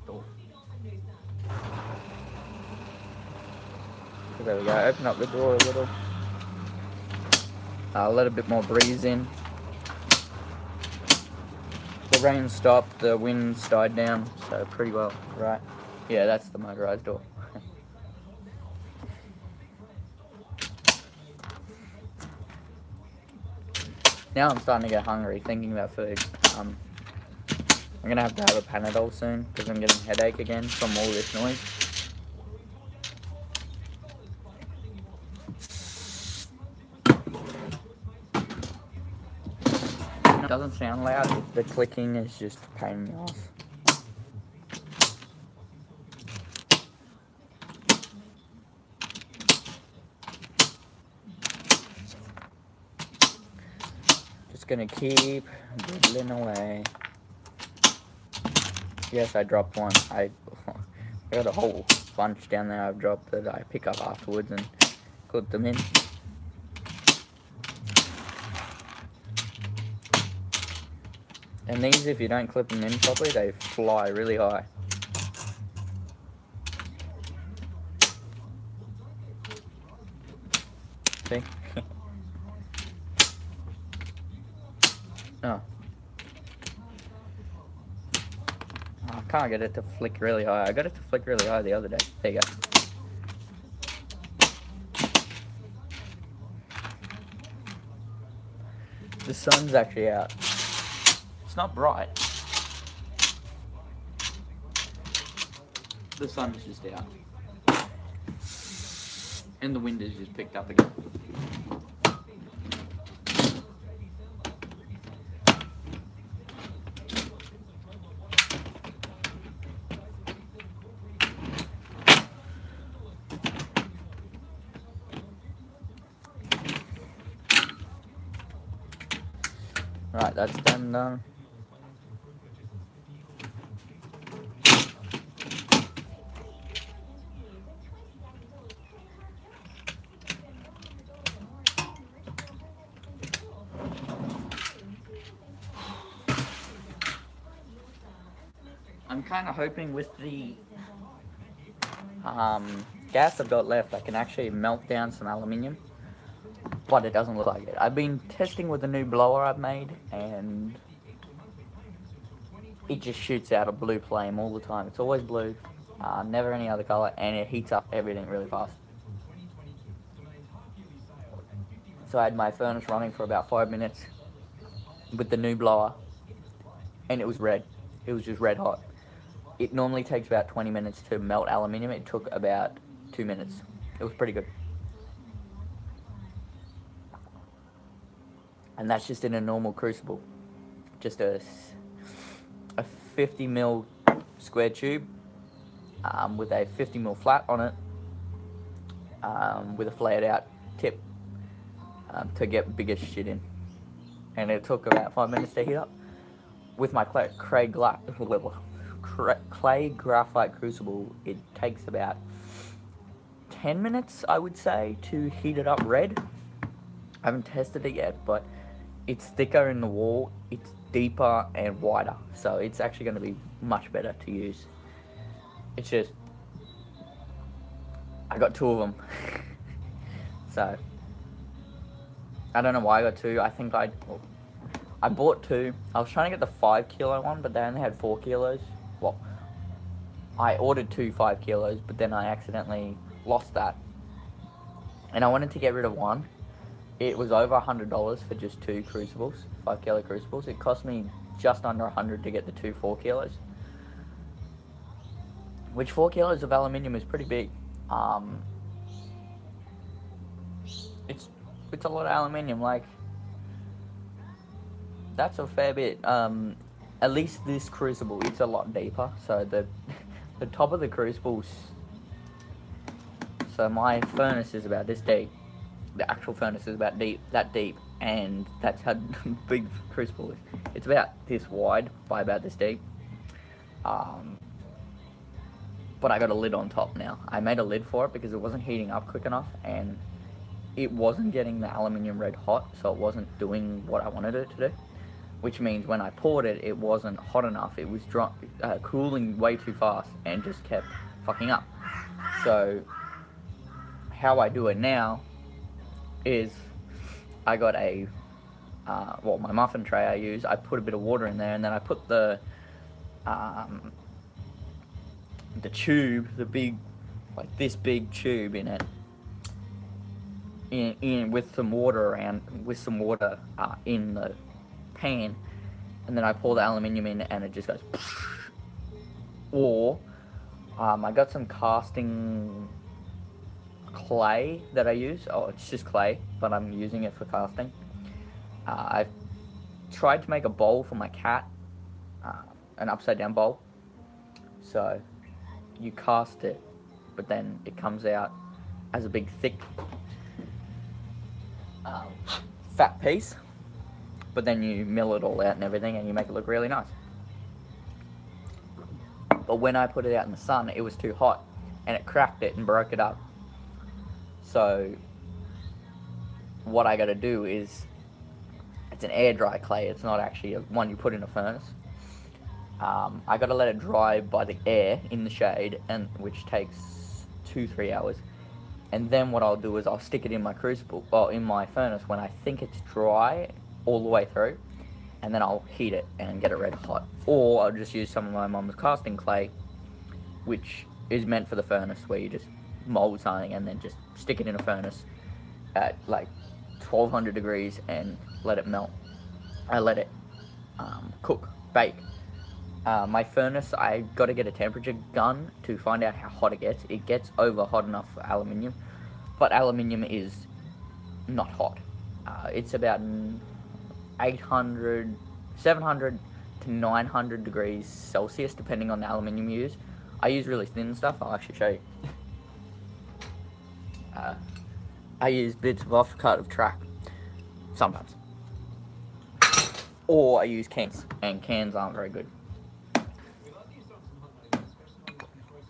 door. There we go, open up the door a little. Let a bit more breeze in. The rain stopped, the winds died down, so pretty well, right? Yeah, that's the motorized door. Now I'm starting to get hungry, thinking about food. I'm gonna have to have a Panadol soon, because I'm getting a headache again from all this noise. It doesn't sound loud, the clicking is just paying me off. Just gonna keep dribbling away. Yes, I dropped one. I got a whole bunch down there I've dropped that I pick up afterwards and clip them in. And these, if you don't clip them in properly, they fly really high. See? Oh. I can't get it to flick really high. I got it to flick really high the other day. There you go. The sun's actually out. It's not bright. The sun's just out. And the wind has just picked up again. Right, that's done. I'm kind of hoping with the gas I've got left, I can actually melt down some aluminium. But it doesn't look like it. I've been testing with a new blower I've made, and it just shoots out a blue flame all the time. It's always blue, never any other color, and it heats up everything really fast. So I had my furnace running for about 5 minutes with the new blower, and it was red. It was just red hot. It normally takes about 20 minutes to melt aluminium. It took about 2 minutes. It was pretty good. and that's just in a normal crucible, just a 50 ml square tube with a 50 ml flat on it, with a flared out tip to get bigger shit in. And it took about 5 minutes to heat up. With my clay graphite crucible, it takes about 10 minutes, I would say, to heat it up red. I haven't tested it yet, but it's thicker in the wall, it's deeper and wider, so it's actually going to be much better to use. It's just, I got 2 of them. So, I don't know why I got 2. I think I bought 2. I was trying to get the 5 kilo one, but they only had 4 kilos. Well, I ordered 2 5 kilos, but then I accidentally lost that. And I wanted to get rid of one. It was over $100 for just 2 crucibles, 5 kilo crucibles. It cost me just under $100 to get the 2 4 kilos. Which 4 kilos of aluminium is pretty big. It's a lot of aluminium, like, that's a fair bit. At least this crucible, it's a lot deeper. So the top of the crucibles. So my furnace is about this deep. The actual furnace is about that deep, and that's how big the crucible is. It's about this wide by about this deep. But I got a lid on top now. I made a lid for it because it wasn't heating up quick enough, and it wasn't getting the aluminium red hot, so it wasn't doing what I wanted it to do. Which means when I poured it, it wasn't hot enough. It was cooling way too fast and just kept fucking up. So how I do it now is I got a my muffin tray I use. I put a bit of water in there, and then I put the tube, the big, like this big tube in it, in with some water in the pan, and then I pour the aluminium in, and it just goes. Or I got some casting clay that I use. Oh, it's just clay, but I'm using it for casting. I've tried to make a bowl for my cat, an upside down bowl. So you cast it, but then it comes out as a big thick fat piece, but then you mill it all out and everything, and you make it look really nice. But when I put it out in the sun, it was too hot, and it cracked it and broke it up. So what I got to do is, it's an air dry clay, it's not actually one you put in a furnace. I got to let it dry by the air in the shade, and which takes 2-3 hours. And then what I'll do is I'll stick it in my crucible, or in my furnace when I think it's dry all the way through, and then I'll heat it and get it red hot. Or I'll just use some of my mum's casting clay, which is meant for the furnace, where you just mold something and then just stick it in a furnace at like 1200 degrees and let it melt. I let it bake. My furnace, I got to get a temperature gun to find out how hot it gets. It gets over hot enough for aluminium, but aluminium is not hot. It's about 700 to 900 degrees Celsius, depending on the aluminium you use. I use really thin stuff. I'll actually show you. I use bits of offcut of track sometimes, or I use cans, and cans aren't very good.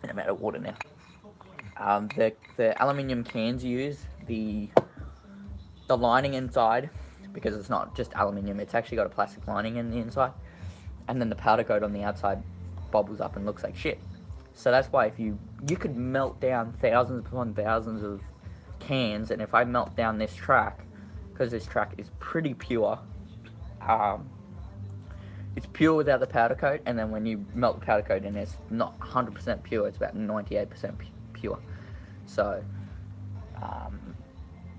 And I'm out of water now. The aluminium cans use the lining inside, because it's not just aluminium, it's actually got a plastic lining in the inside, and then the powder coat on the outside bubbles up and looks like shit. So that's why if you could melt down thousands upon thousands of cans, and if I melt down this track, because this track is pretty pure, it's pure without the powder coat, and then when you melt the powder coat in, it's not 100% pure, it's about 98% pure. So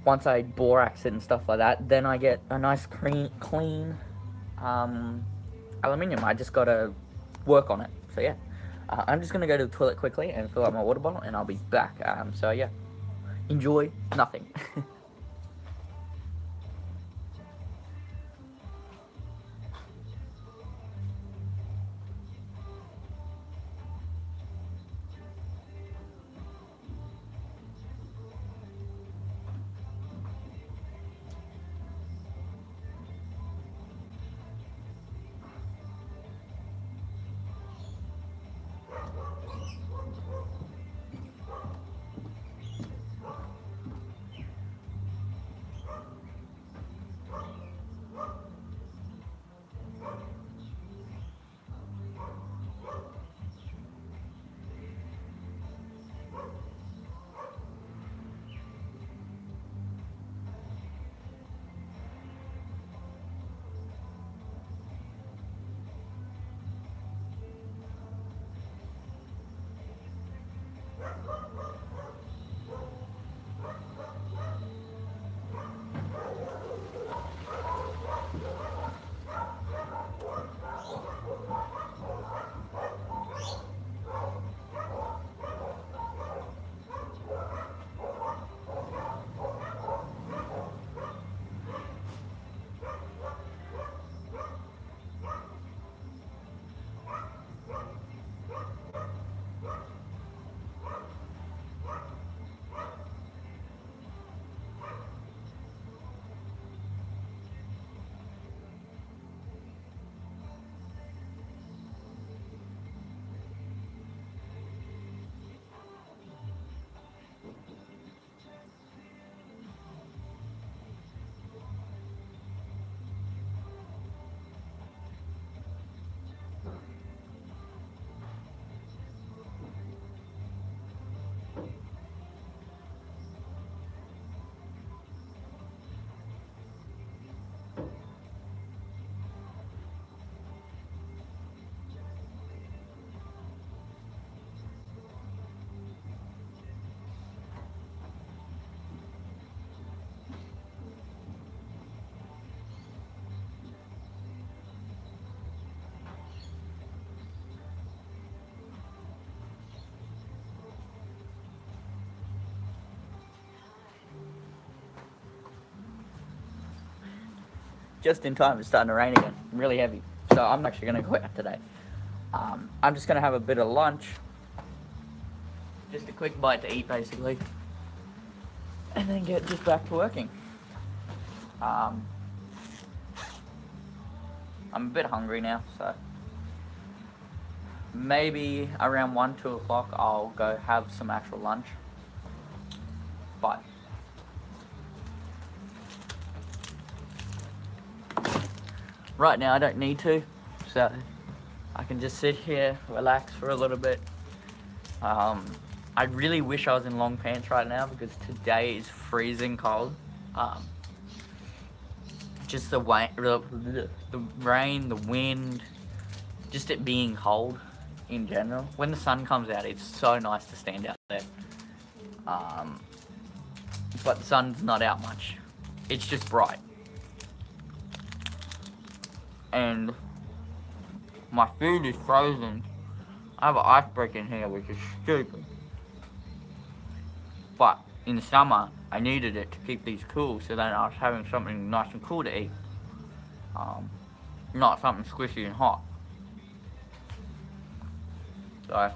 once I borax it and stuff like that, then I get a nice clean aluminium. I just gotta work on it. So yeah, I'm just gonna go to the toilet quickly and fill out my water bottle, and I'll be back. So yeah, enjoy nothing. just in time. It's starting to rain again, really heavy. So I'm actually going to go out today. I'm just going to have a bit of lunch. Just a quick bite to eat, basically. And then get just back to working. I'm a bit hungry now, so maybe around 1, 2 o'clock I'll go have some actual lunch. But right now I don't need to, so I can just sit here, relax for a little bit. I really wish I was in long pants right now because today is freezing cold. Just the rain, the wind, just it being cold in general. When the sun comes out, it's so nice to stand out there. But the sun's not out much. It's just bright. And my food is frozen. I have an ice brick in here, which is stupid. But in the summer, I needed it to keep these cool, so then I was having something nice and cool to eat. Not something squishy and hot. So,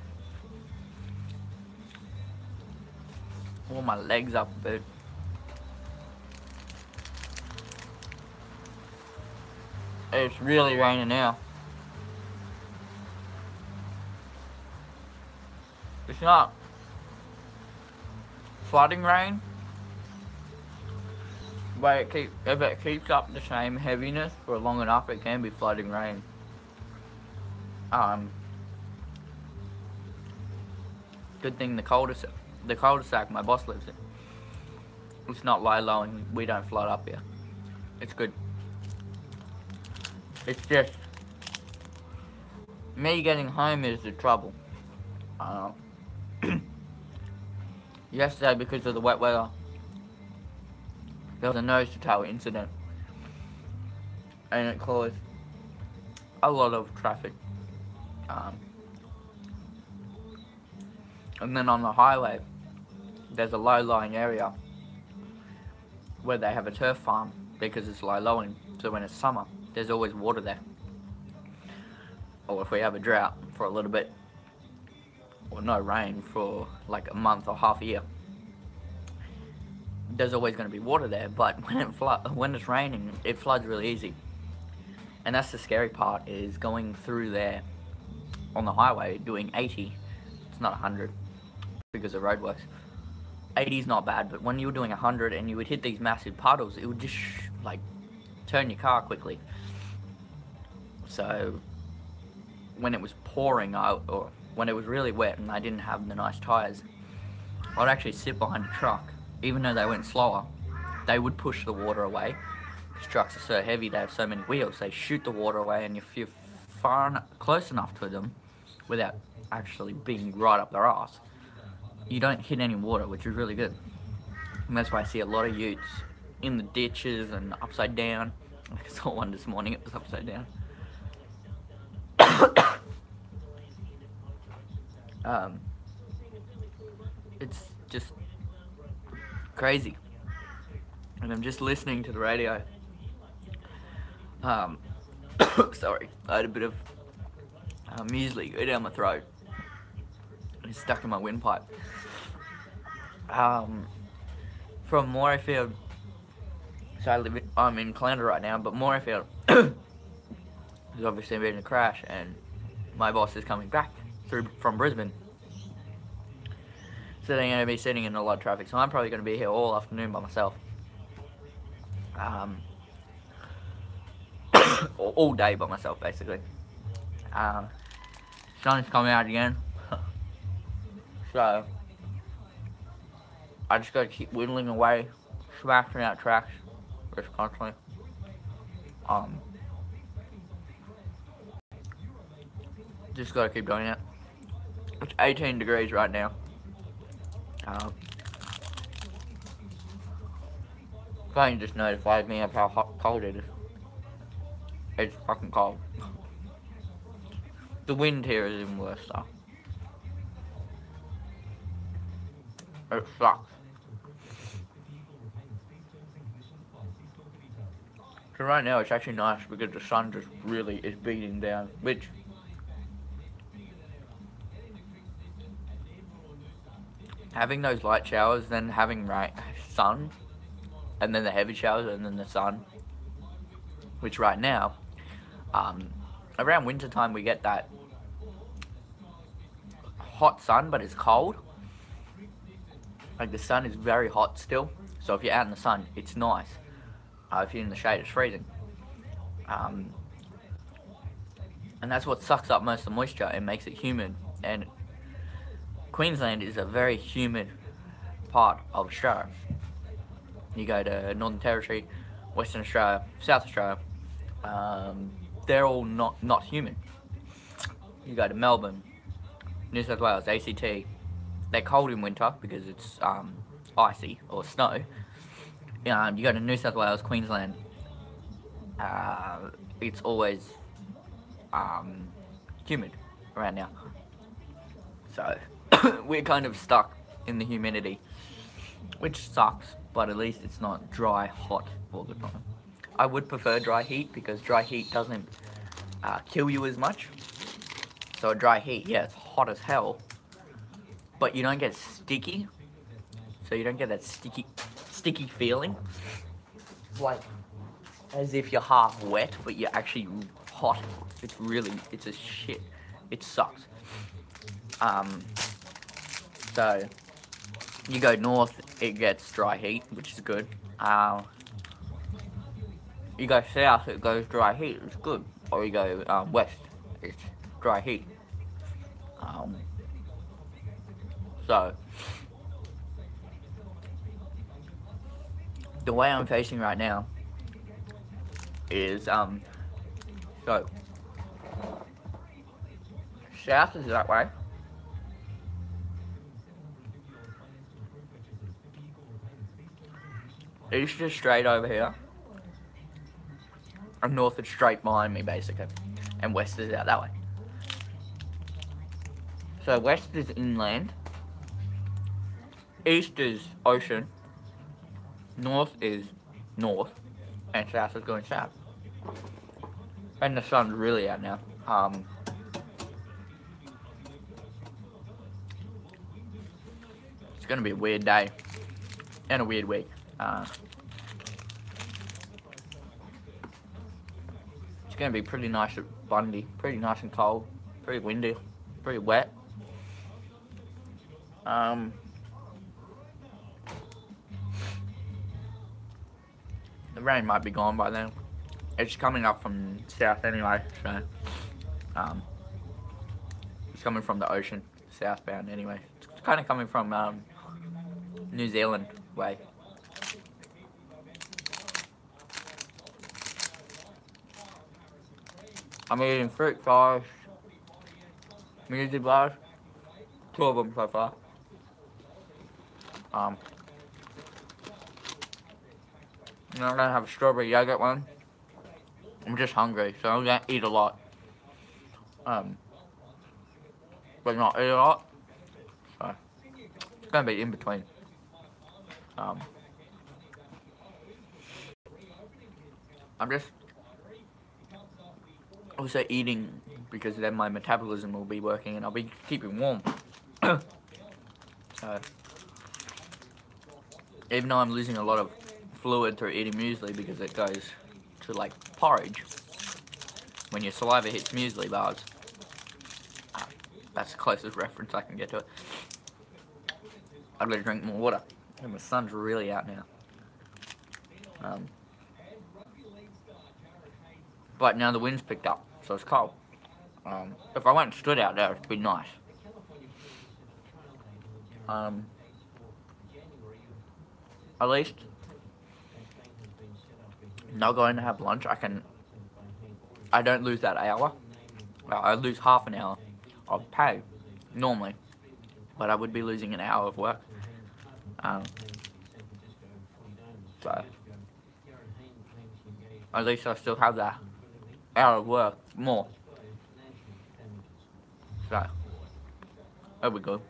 warm my legs up a bit. It's really raining now. It's not flooding rain, but if it keeps up the same heaviness for long enough, it can be flooding rain. Good thing the cul-de-sac my boss lives in, it's not lie low and we don't flood up here. It's good. It's just me getting home is the trouble. Yesterday, because of the wet weather, there was a nose to tail incident, and it caused a lot of traffic. And then on the highway, there's a low-lying area where they have a turf farm because it's low-lying. So when it's summer, there's always water there. Or if we have a drought for a little bit, or no rain for like a month or half a year, there's always going to be water there. But when it's raining, it floods really easy. And that's the scary part, is going through there on the highway doing 80. It's not 100 because of roadworks. 80 is not bad, but when you were doing 100 and you would hit these massive puddles, it would just like turn your car quickly. So when it was pouring out, or when it was really wet and I didn't have the nice tires, I'd actually sit behind a truck. Even though they went slower, they would push the water away. Because trucks are so heavy, they have so many wheels, they shoot the water away, and if you're close enough to them without actually being right up their ass, you don't hit any water, which is really good. And that's why I see a lot of utes in the ditches and upside down. I saw one this morning, it was upside down. It's just crazy. And I'm just listening to the radio. Sorry, I had a bit of muesli go down my throat. It's stuck in my windpipe. From Morayfield, so I'm in Caloundra right now, but Morayfield has obviously been a crash, and my boss is coming back from Brisbane. So they're going to be sitting in a lot of traffic, so I'm probably going to be here all afternoon by myself. All day by myself, basically. Sun's coming out again. So I just gotta keep whittling away, smashing out tracks just constantly. Just gotta keep doing it. It's 18 degrees right now. Phone just notified me of how cold it is. It's fucking cold. The wind here is even worse though. It sucks. So right now it's actually nice because the sun just really is beating down, which having those light showers, then having sun, and then the heavy showers, and then the sun, which right now, um, around winter time we get that hot sun, but it's cold. Like the sun is very hot still, so if you're out in the sun, it's nice. If you're in the shade, it's freezing. Um, and that's what sucks up most of the moisture. It makes it humid, and Queensland is a very humid part of Australia. You go to Northern Territory, Western Australia, South Australia, they're all not humid. You go to Melbourne, New South Wales, ACT, they're cold in winter because it's icy or snow. You go to New South Wales, Queensland, it's always humid around now. So we're kind of stuck in the humidity, which sucks, but at least it's not dry hot all the time. I would prefer dry heat because dry heat doesn't kill you as much. So a dry heat, yeah, it's hot as hell, but you don't get sticky. So you don't get that sticky feeling, like as if you're half wet, but you're actually hot. It's a shit. It sucks. So you go north, it gets dry heat, which is good. You go south, it goes dry heat, it's good. Or you go west, it's dry heat. So the way I'm facing right now is so south is that way. East is straight over here. And north is straight behind me, basically. And west is out that way. So west is inland. East is ocean. North is north. And south is going south. And the sun's really out now. It's going to be a weird day. And a weird week. It's going to be pretty nice at Bundy. Pretty nice and cold. Pretty windy. Pretty wet. The rain might be gone by then. It's coming up from south anyway, so it's coming from the ocean, southbound anyway. It's kind of coming from New Zealand way. I'm eating fruit fries, music bars, 2 of them so far. And I'm gonna have a strawberry yogurt one. I'm just hungry, so I'm gonna eat a lot. But not eat a lot. So it's gonna be in between. I'm just also eating because then my metabolism will be working and I'll be keeping warm. So even though I'm losing a lot of fluid through eating muesli because it goes to like porridge when your saliva hits muesli bars. That's the closest reference I can get to it. I've got to drink more water. And the sun's really out now. But now the wind's picked up, so it's cold. If I went and stood out there, it'd be nice. At least not going to have lunch. I don't lose that hour. I lose half an hour of pay normally, but I would be losing an hour of work. So at least I still have that hour of work more. So there we go.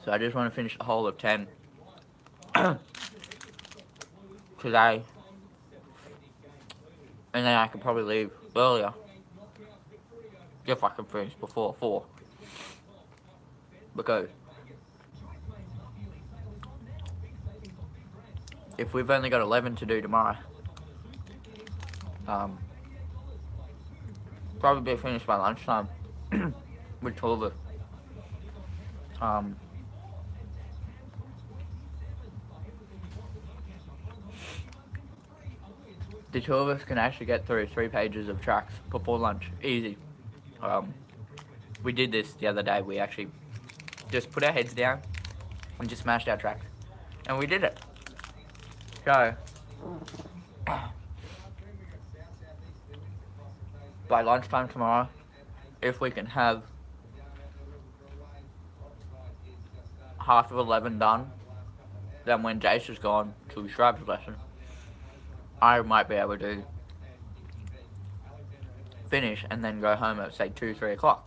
So I just want to finish the whole of 10. today, and then I could probably leave earlier if I can finish before 4, because if we've only got 11 to do tomorrow, probably be finished by lunchtime with 2 of us. The 2 of us can actually get through 3 pages of tracks before lunch, easy. We did this the other day. We actually just put our heads down and just smashed our tracks, and we did it. So by lunchtime tomorrow, if we can have half of 11 done, then when Jace is gone to his driver's lesson, I might be able to finish and then go home at, say, 2-3 o'clock.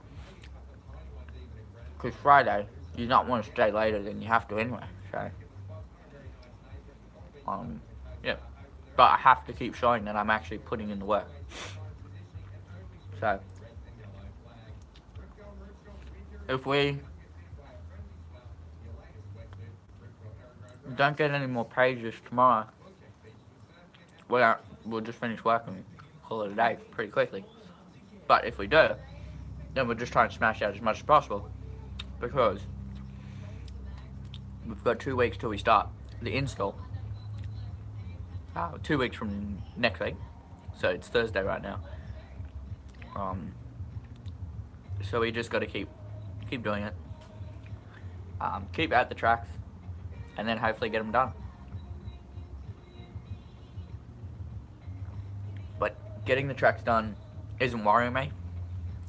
Because Friday, you don't want to stay later than you have to anyway, so yeah. But I have to keep showing that I'm actually putting in the work. So if we don't get any more pages tomorrow, we'll just finish work and call it a day pretty quickly. But if we do, then we'll just try and smash out as much as possible, because we've got 2 weeks till we start the install. 2 weeks from next week, so it's Thursday right now. So we just got to keep doing it, keep at the tracks, and then hopefully get them done. But getting the tracks done isn't worrying me.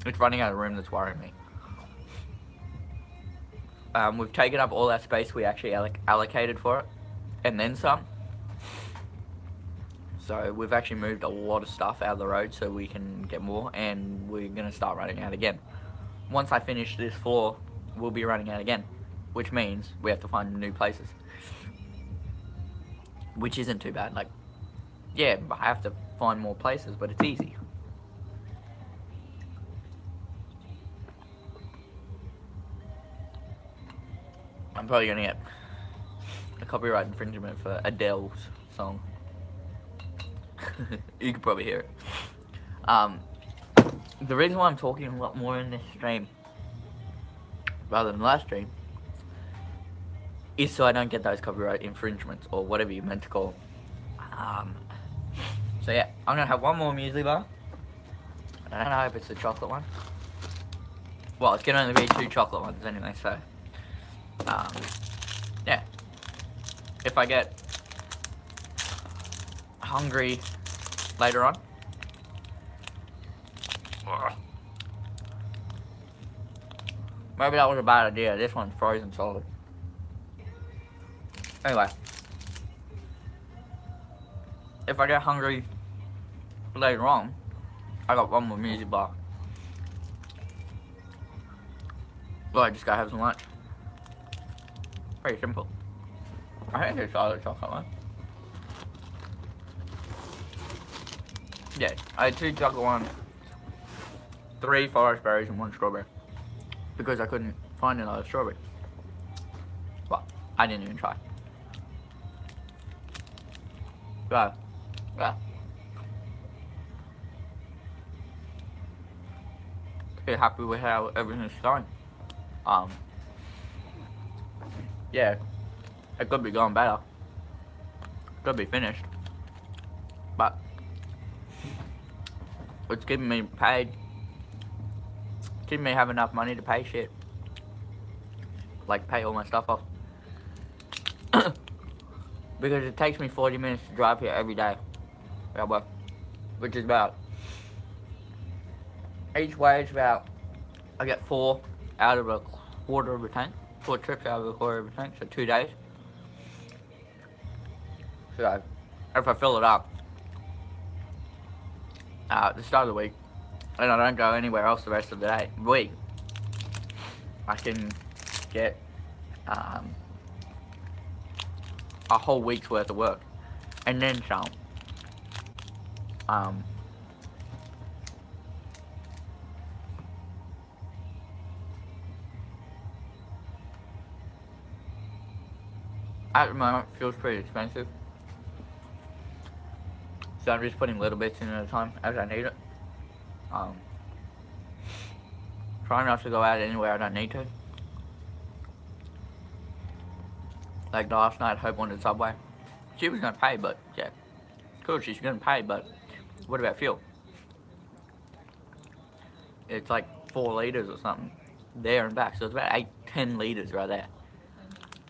It's running out of room that's worrying me. We've taken up all that space we actually allocated for it, and then some. So we've actually moved a lot of stuff out of the road so we can get more, and we're going to start running out again. Once I finish this floor, we'll be running out again, which means we have to find new places. Which isn't too bad. Like, yeah, I have to find more places, but it's easy. I'm probably going to get a copyright infringement for Adele's song. You can probably hear it. The reason why I'm talking a lot more in this stream rather than the last stream is so I don't get those copyright infringements, or whatever you meant to call. So yeah, I'm gonna have one more muesli bar, and I hope it's the chocolate one. Well, it's gonna only be 2 chocolate ones anyway, so yeah. If I get hungry later on, maybe that was a bad idea. This one's frozen solid. Anyway, if I get hungry later on, I got one more muesli bar. Well, I just gotta have some lunch. Pretty simple. I think it's solid chocolate one. Yeah, I had 2 chocolate ones, 3 forest berries, and 1 strawberry, because I couldn't find another strawberry. Well, I didn't even try. So, yeah. Pretty happy with how everything's going. Yeah, it could be going better. Could be finished. But it's keeping me paid. Keeping me have enough money to pay shit. Like, pay all my stuff off. Because it takes me 40 minutes to drive here every day. Yeah, well, which is about, each way is about, I get 4 out of a quarter of a tank. 4 trips out of a quarter of a tank, so 2 days. So, if I fill it up at the start of the week, and I don't go anywhere else the rest of the week, I can get a whole week's worth of work. and then some. At the moment, feels pretty expensive. So I'm just putting little bits in at a time as I need it. Trying not to go out anywhere I don't need to. Like last night, Hope wanted Subway. She was gonna pay, but yeah, cool. She's gonna pay, but what about fuel? It's like 4 liters or something there and back, so it's about 10 liters right there.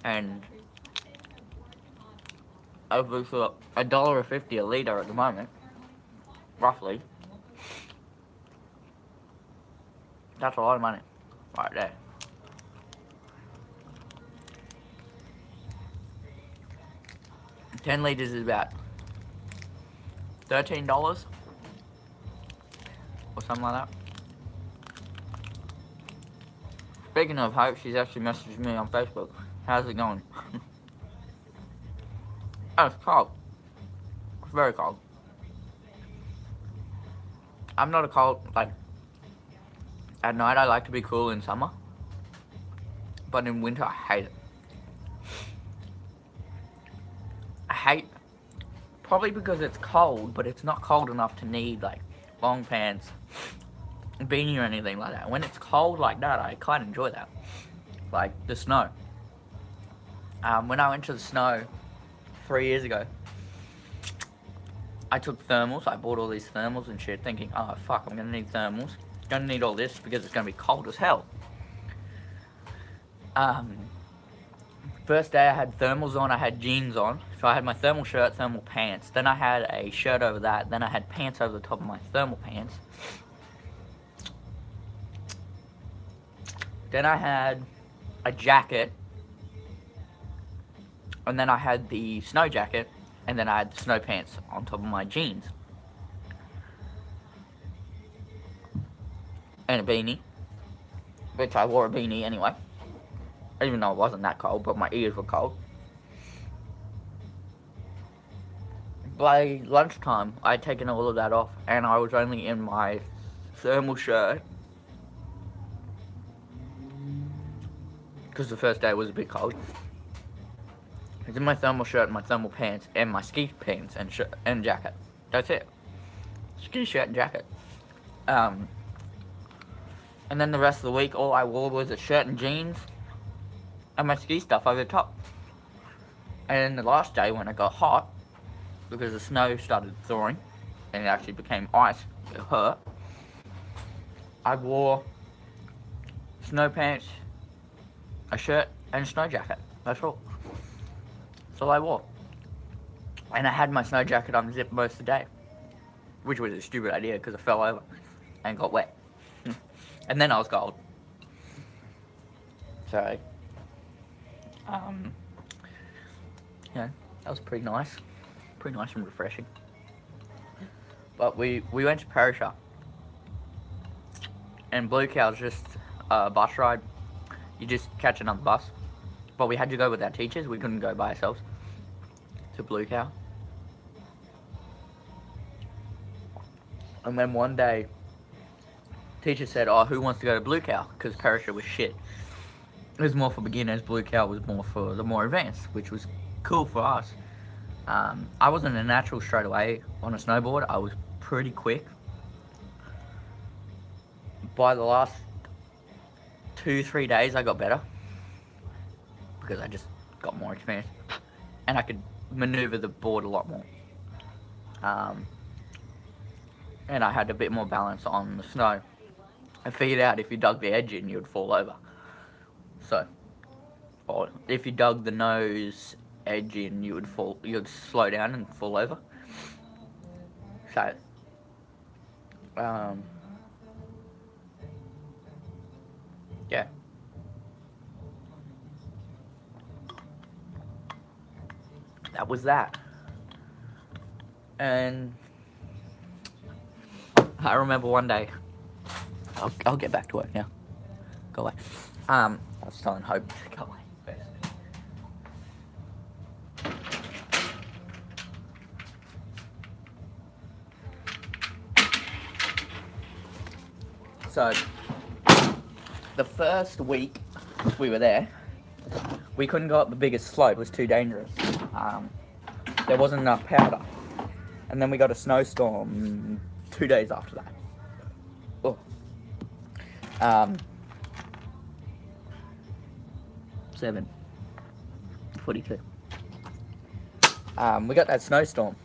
And over for $1.50 a liter at the moment, roughly. That's a lot of money, right there. $10 liters is about $13 or something like that. Speaking of Hope, she's actually messaged me on Facebook. How's it going? Oh, it's cold. It's very cold. I'm not a cold, like, at night I like to be cool in summer. But in winter I hate it. I hate, probably because it's cold, but it's not cold enough to need, like, long pants, beanie or anything like that. When it's cold like that, I kind of enjoy that. Like, the snow. When I went to the snow 3 years ago, I took thermals. I bought all these thermals and shit, thinking, oh fuck, I'm gonna need thermals. Gonna need all this because it's gonna be cold as hell. First day I had thermals on, I had jeans on. So I had my thermal shirt, thermal pants. Then I had a shirt over that. Then I had pants over the top of my thermal pants. Then I had a jacket. And then I had the snow jacket. And then I had the snow pants on top of my jeans. And a beanie. Which I wore a beanie anyway. Even though it wasn't that cold, but my ears were cold. By lunchtime, I had taken all of that off, and I was only in my thermal shirt. Because the first day was a bit cold. I was in my thermal shirt, and my thermal pants, and my ski pants and jacket. That's it. Ski shirt and jacket. And then the rest of the week, all I wore was a shirt and jeans. And my ski stuff over the top. And then the last day when it got hot, because the snow started thawing, and it actually became ice, it hurt, I wore snow pants, a shirt, and a snow jacket. That's all. That's all I wore. And I had my snow jacket unzipped most of the day, which was a stupid idea because I fell over and got wet. And then I was cold. So, yeah, that was pretty nice and refreshing. But we went to Perisher, and Blue Cow's just a bus ride. You just catch another bus. But we had to go with our teachers. We couldn't go by ourselves to Blue Cow. And then one day, teacher said, oh, who wants to go to Blue Cow? Because Perisher was shit. It was more for beginners. Blue Cow was more for the more advanced, which was cool for us. I wasn't a natural straight away on a snowboard. I was pretty quick. By the last 2-3 days, I got better. Because I just got more experience. And I could maneuver the board a lot more. And I had a bit more balance on the snow. I figured out if you dug the edge in, you'd fall over. So, or if you dug the nose edge in, you'd slow down and fall over. So, yeah. That was that. And I remember one day, I'll get back to work now. Go away. I was telling Hope to go away. So, the first week we were there, we couldn't go up the biggest slope. It was too dangerous. There wasn't enough powder. And then we got a snowstorm 2 days after that. Oh. 7:42. We got that snowstorm,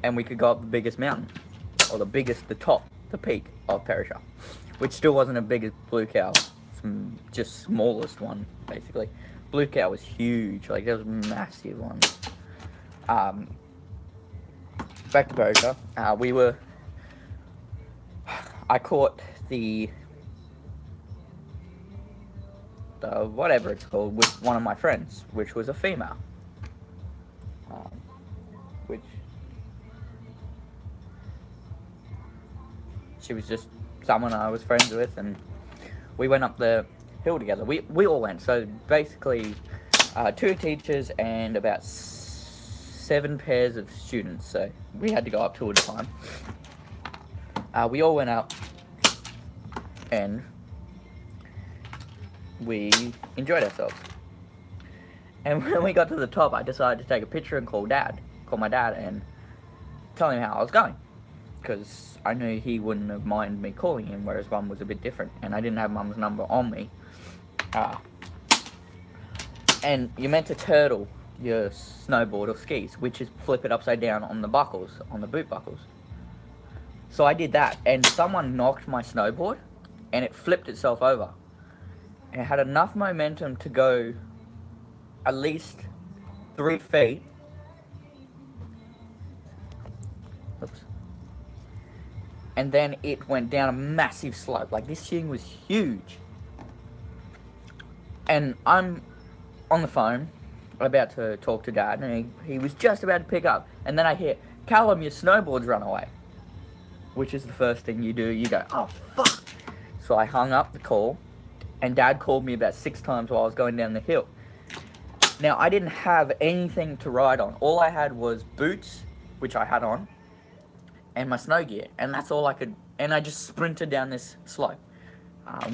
and we could go up the biggest mountain, or the peak of Perisher, which still wasn't as big as Blue Cow, just smallest one basically. Blue Cow was huge, like there was massive ones. Back to Perisher, I caught the whatever it's called with one of my friends, which was a female. Which she was just someone I was friends with, and we went up the hill together. We all went. So basically, 2 teachers and about 7 pairs of students. So we had to go up 2 at a time. We all went up, and we enjoyed ourselves. And when we got to the top, I decided to take a picture and call my dad and tell him how I was going, because I knew he wouldn't have minded me calling him, whereas Mum was a bit different, and I didn't have Mum's number on me. And you're meant to turtle your snowboard or skis, which is flip it upside down on the buckles, on the boot buckles. So I did that, and someone knocked my snowboard, and it flipped itself over. And it had enough momentum to go at least 3 feet. Oops. And then it went down a massive slope. Like, this thing was huge. And I'm on the phone, about to talk to Dad, and he was just about to pick up. And then I hear, "Callum, your snowboard's run away." Which is the first thing you do. You go, "Oh, fuck." So I hung up the call, and Dad called me about 6 times while I was going down the hill. Now, I didn't have anything to ride on. All I had was boots, which I had on, and my snow gear. And that's all I could... And I just sprinted down this slope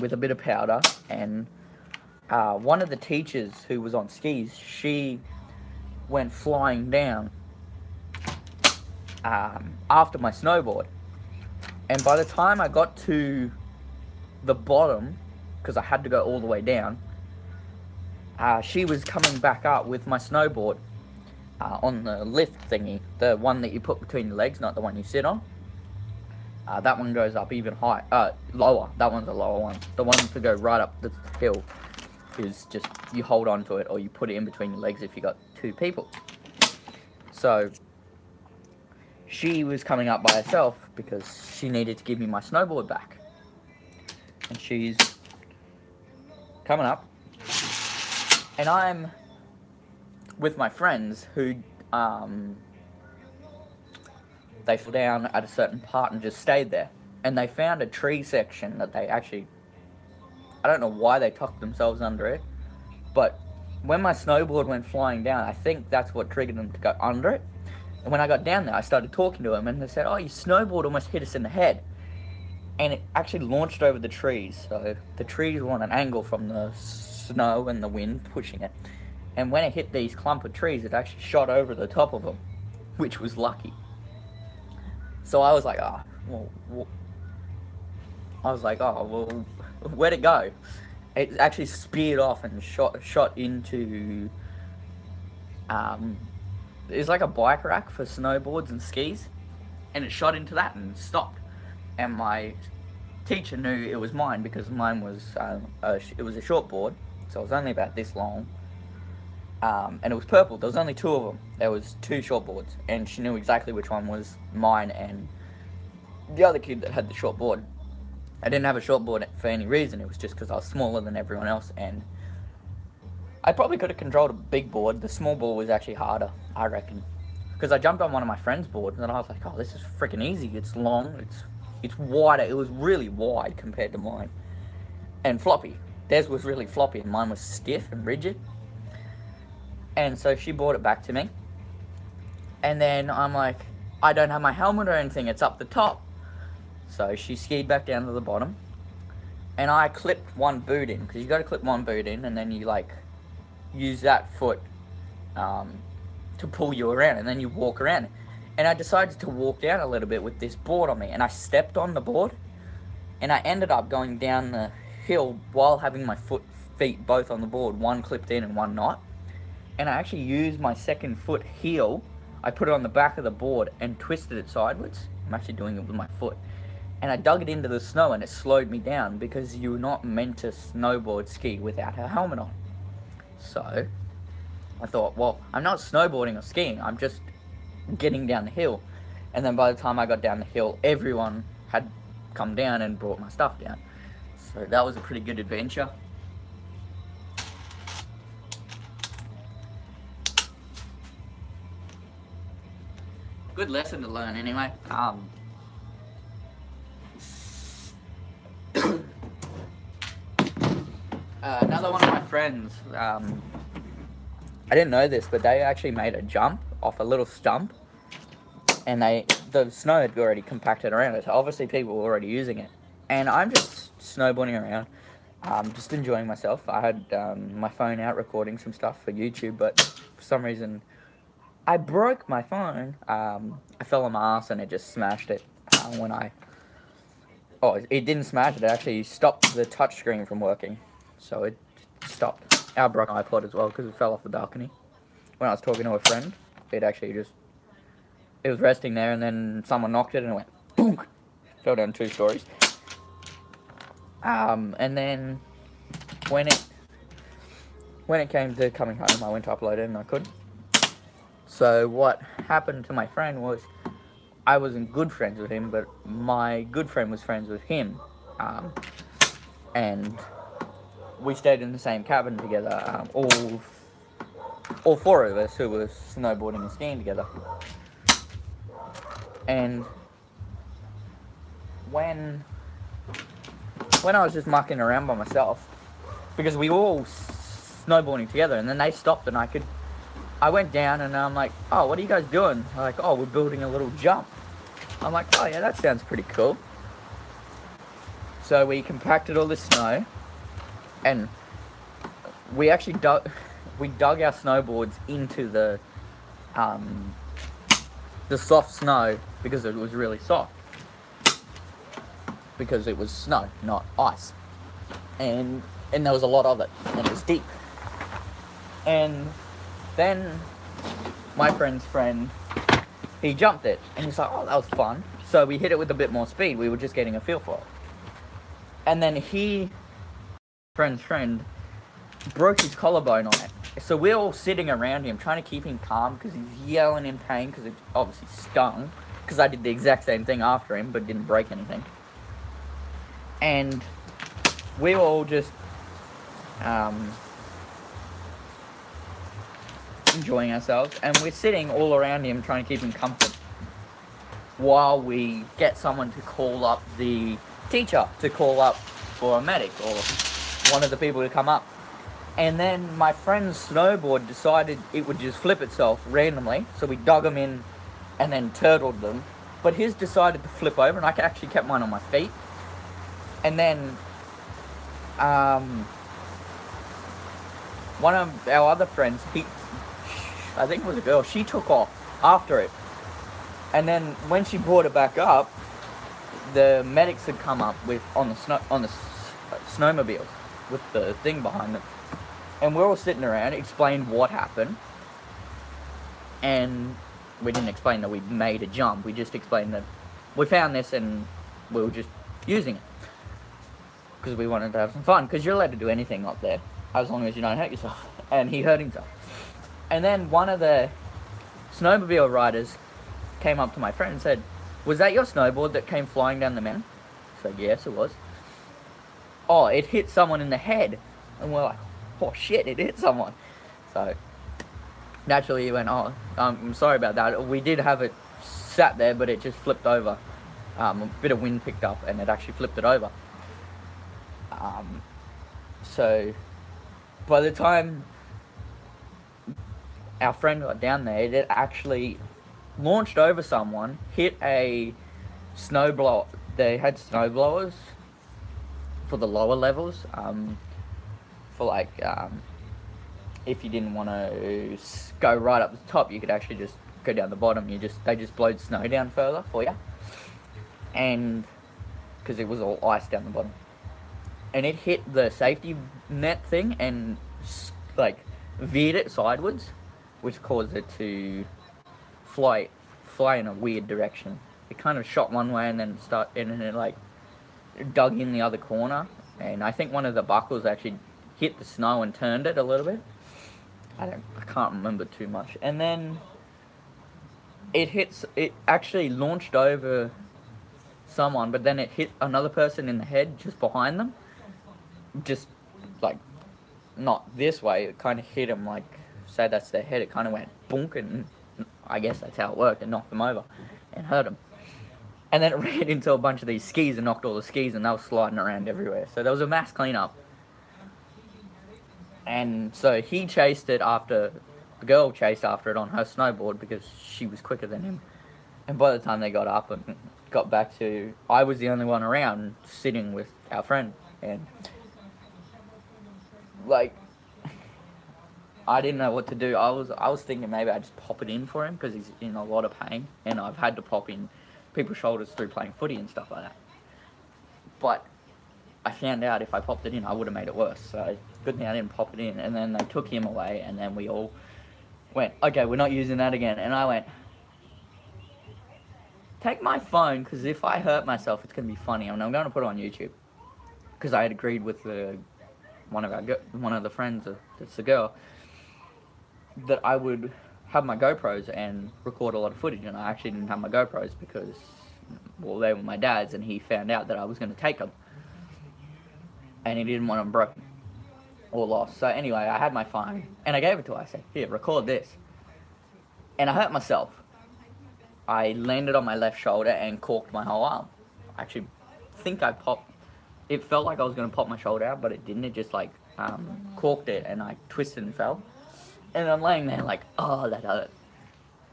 with a bit of powder. And one of the teachers who was on skis, she went flying down after my snowboard. And by the time I got to the bottom, because I had to go all the way down, she was coming back up with my snowboard on the lift thingy, the one that you put between your legs, not the one you sit on. That one goes up even lower. That one's a lower one. The one to go right up the hill is just, you hold on to it, or you put it in between your legs if you got 2 people. So she was coming up by herself because she needed to give me my snowboard back. And she's coming up, and I'm with my friends who they fell down at a certain part and just stayed there. And they found a tree section that they actually, I don't know why they tucked themselves under it, but when my snowboard went flying down, I think that's what triggered them to go under it. And when I got down there, I started talking to them, and they said, "Oh, your snowboard almost hit us in the head." And it actually launched over the trees. So the trees were on an angle from the snow and the wind pushing it. And when it hit these clump of trees, it actually shot over the top of them, which was lucky. So I was like, where'd it go? It actually speared off and shot into... It's like a bike rack for snowboards and skis, and it shot into that and stopped. And my teacher knew it was mine because mine was it was a short board, so it was only about this long, and it was purple. There was only 2 of them. There was 2 short boards, and she knew exactly which one was mine and the other kid that had the short board. I didn't have a short board for any reason. It was just because I was smaller than everyone else, and I probably could have controlled a big board. The small board was actually harder, I reckon. Because I jumped on one of my friend's boards, and I was like, "Oh, this is freaking easy. It's long, it's wider." It was really wide compared to mine. And floppy. Theirs was really floppy, and mine was stiff and rigid. And so she brought it back to me. And then I'm like, "I don't have my helmet or anything. It's up the top." So she skied back down to the bottom. and I clipped one boot in, because you got to clip one boot in, and then you like use that foot to pull you around, and then you walk around. And I decided to walk down a little bit with this board on me, and I stepped on the board, and I ended up going down the hill while having my feet both on the board, one clipped in and one not. And I actually used my second foot heel. I put it on the back of the board and twisted it sideways. I'm actually doing it with my foot. And I dug it into the snow, and it slowed me down, because you're not meant to snowboard ski without a helmet on. So I thought, well, I'm not snowboarding or skiing, I'm just getting down the hill. And then by the time I got down the hill, everyone had come down and brought my stuff down. So that was a pretty good adventure. Good lesson to learn anyway. Another one of my friends, I didn't know this, but they actually made a jump off a little stump, and the snow had already compacted around it, so obviously people were already using it. And I'm just snowboarding around, just enjoying myself. I had my phone out recording some stuff for YouTube, but for some reason I broke my phone. I fell on my ass and it just smashed it it didn't smash it, it actually stopped the touchscreen from working. So it stopped. I broke my iPod as well because it fell off the balcony. When I was talking to a friend, it was resting there, and then someone knocked it and it went boom, fell down 2 stories. And then when it came to coming home, I went to upload it and I couldn't. So what happened to my friend was, I wasn't good friends with him, but my good friend was friends with him, and we stayed in the same cabin together, all 4 of us who were snowboarding and skiing together. And when I was just mucking around by myself, because we were all snowboarding together, and then they stopped, and I went down, and I'm like, oh, what are you guys doing? They're like, oh, we're building a little jump. I'm like, oh yeah, that sounds pretty cool. So we compacted all this snow, and we actually dug our snowboards into the soft snow, because it was really soft. Because it was snow, not ice. And there was a lot of it, and it was deep. And then my friend's friend, he jumped it, and he's like, oh, that was fun. So we hit it with a bit more speed. We were just getting a feel for it. And then friend's friend, broke his collarbone on it. So we're all sitting around him, trying to keep him calm, because he's yelling in pain, because it obviously stung. Because I did the exact same thing after him, but didn't break anything. And we were all just enjoying ourselves, and we're sitting all around him trying to keep him comforted, while we get someone to call up the teacher, to call up for a medic, or one of the people to come up. And then my friend's snowboard decided it would just flip itself randomly, so we dug them in and then turtled them. But his decided to flip over, and I actually kept mine on my feet. And then one of our other friends, I think it was a girl, she took off after it. And then when she brought it back up, the medics had come up on the snowmobiles with the thing behind them. And we're all sitting around, explained what happened. And we didn't explain that we made a jump, we just explained that we found this and we were just using it. Because we wanted to have some fun, because you're allowed to do anything up there, as long as you don't hurt yourself. And he hurt himself. And then one of the snowmobile riders came up to my friend and said, was that your snowboard that came flying down the mountain? I said, yes, it was. Oh, it hit someone in the head. And we're like, oh shit, it hit someone. So naturally he went, oh, I'm sorry about that. We did have it sat there, but it just flipped over. A bit of wind picked up and it actually flipped it over. So by the time our friend got down there, it actually launched over someone, hit a snowblower. They had snowblowers for the lower levels. For like, if you didn't want to go right up the top, you could actually just go down the bottom. They just blowed snow down further for you, and because it was all ice down the bottom, and it hit the safety net thing and like veered it sideways, which caused it to fly in a weird direction. It kind of shot one way and then it like dug in the other corner, and I think one of the buckles actually hit the snow and turned it a little bit. I can't remember too much. And then it actually launched over someone, but then it hit another person in the head just behind them. Just like not this way, it kind of hit them like, say that's their head, it kind of went boonk, and I guess that's how it worked, and knocked them over and hurt them. And then it ran into a bunch of these skis and knocked all the skis, and they were sliding around everywhere. So there was a mass cleanup. And so he chased it after, the girl chased after it on her snowboard because she was quicker than him. And by the time they got up and got back to, I was the only one around sitting with our friend. And like, I didn't know what to do. I was thinking maybe I'd just pop it in for him because he's in a lot of pain, and I've had to pop in people's shoulders through playing footy and stuff like that. But I found out if I popped it in, I would have made it worse. So good thing I didn't pop it in. And then they took him away, and then we all went, okay, we're not using that again. And I went, take my phone, because if I hurt myself, it's going to be funny, and I'm going to put it on YouTube. Because I had agreed with one of the friends, that's the girl, that I would have my GoPros and record a lot of footage. And I actually didn't have my GoPros because, well, they were my dad's, and he found out that I was going to take them. And he didn't want them broken or lost. So anyway, I had my phone, and I gave it to her. I said, here, record this. And I hurt myself. I landed on my left shoulder and corked my whole arm. I actually think I popped. It felt like I was going to pop my shoulder out, but it didn't. It just like corked it, and I twisted and fell. And I'm laying there like, oh, that hurt.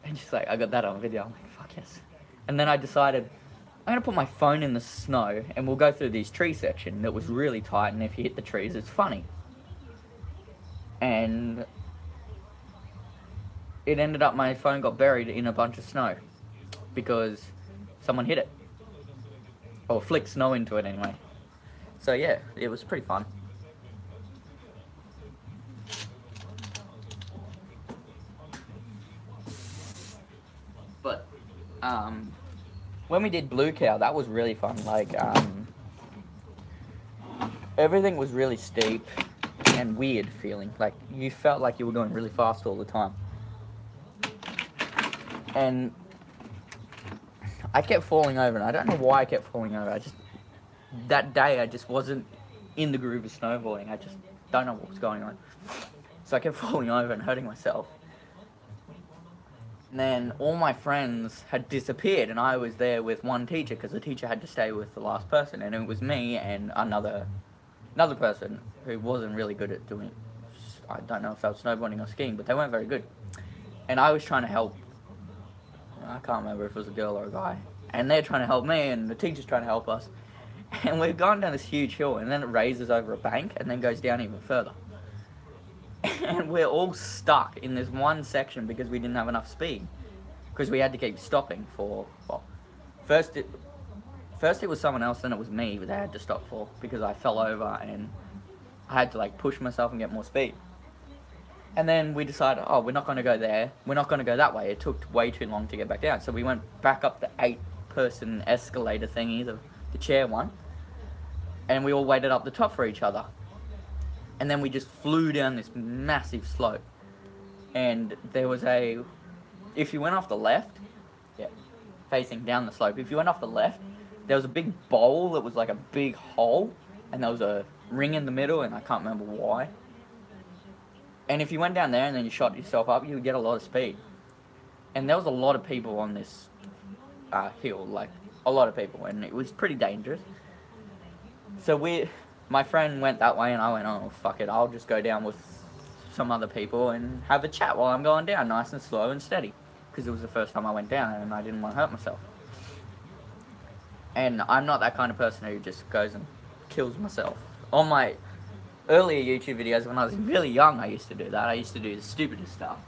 And just like, I got that on video. I'm like, fuck yes. And then I decided, I'm going to put my phone in the snow, and we'll go through this tree section that was really tight, and if you hit the trees, it's funny. And it ended up, my phone got buried in a bunch of snow because someone hit it. Or flicked snow into it anyway. So yeah, it was pretty fun. But, when we did Blue Cow, that was really fun. Like, everything was really steep and weird feeling. Like, you felt like you were going really fast all the time. And I kept falling over, and I don't know why I kept falling over. That day, I just wasn't in the groove of snowboarding. I just don't know what was going on. So I kept falling over and hurting myself. And then all my friends had disappeared, and I was there with one teacher because the teacher had to stay with the last person, and it was me and another person who wasn't really good at doing, I don't know if they were snowboarding or skiing, but they weren't very good. And I was trying to help. I can't remember if it was a girl or a guy. And they're trying to help me, and the teacher's trying to help us. And we're going down this huge hill, and then it raises over a bank, and then goes down even further. And we're all stuck in this one section because we didn't have enough speed. Because we had to keep stopping for, well, first it was someone else, then it was me that they had to stop for because I fell over and I had to like push myself and get more speed. And then we decided, oh, we're not going to go there. We're not going to go that way. It took way too long to get back down. So we went back up the 8-person escalator thingy, the chair one. And we all waited up the top for each other. And then we just flew down this massive slope. And there was if you went off the left, yeah, facing down the slope, if you went off the left, there was a big bowl that was like a big hole. And there was a ring in the middle, and I can't remember why. And if you went down there and then you shot yourself up, you would get a lot of speed. And there was a lot of people on this hill, like a lot of people, and it was pretty dangerous. So my friend went that way, and I went, oh, fuck it, I'll just go down with some other people and have a chat while I'm going down, nice and slow and steady. Because it was the first time I went down, and I didn't want to hurt myself. And I'm not that kind of person who just goes and kills myself. On my earlier YouTube videos when I was really young, I used to do that. I used to do the stupidest stuff.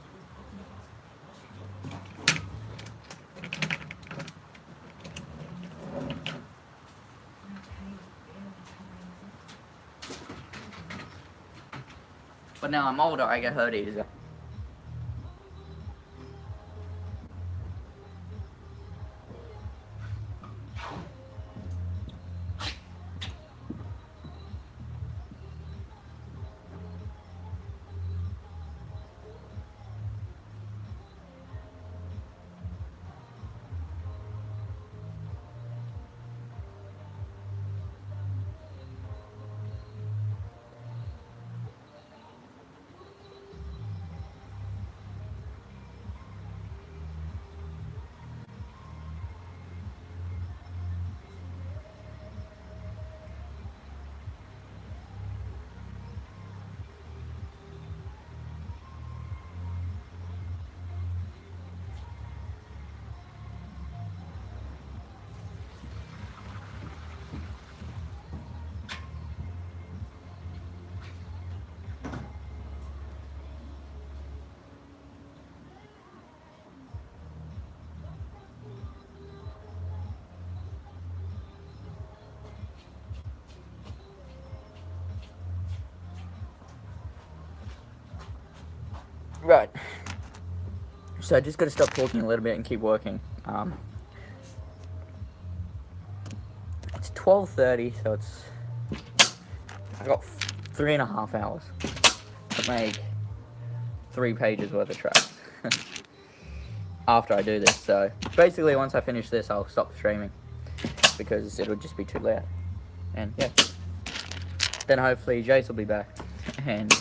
But now I'm older, I get hurt easier. Right. So I just got to stop talking a little bit and keep working. It's 12:30, so I got 3.5 hours to make 3 pages worth of tracks after I do this. So basically, once I finish this, I'll stop streaming because it'll just be too loud. And yeah, then hopefully Jace will be back and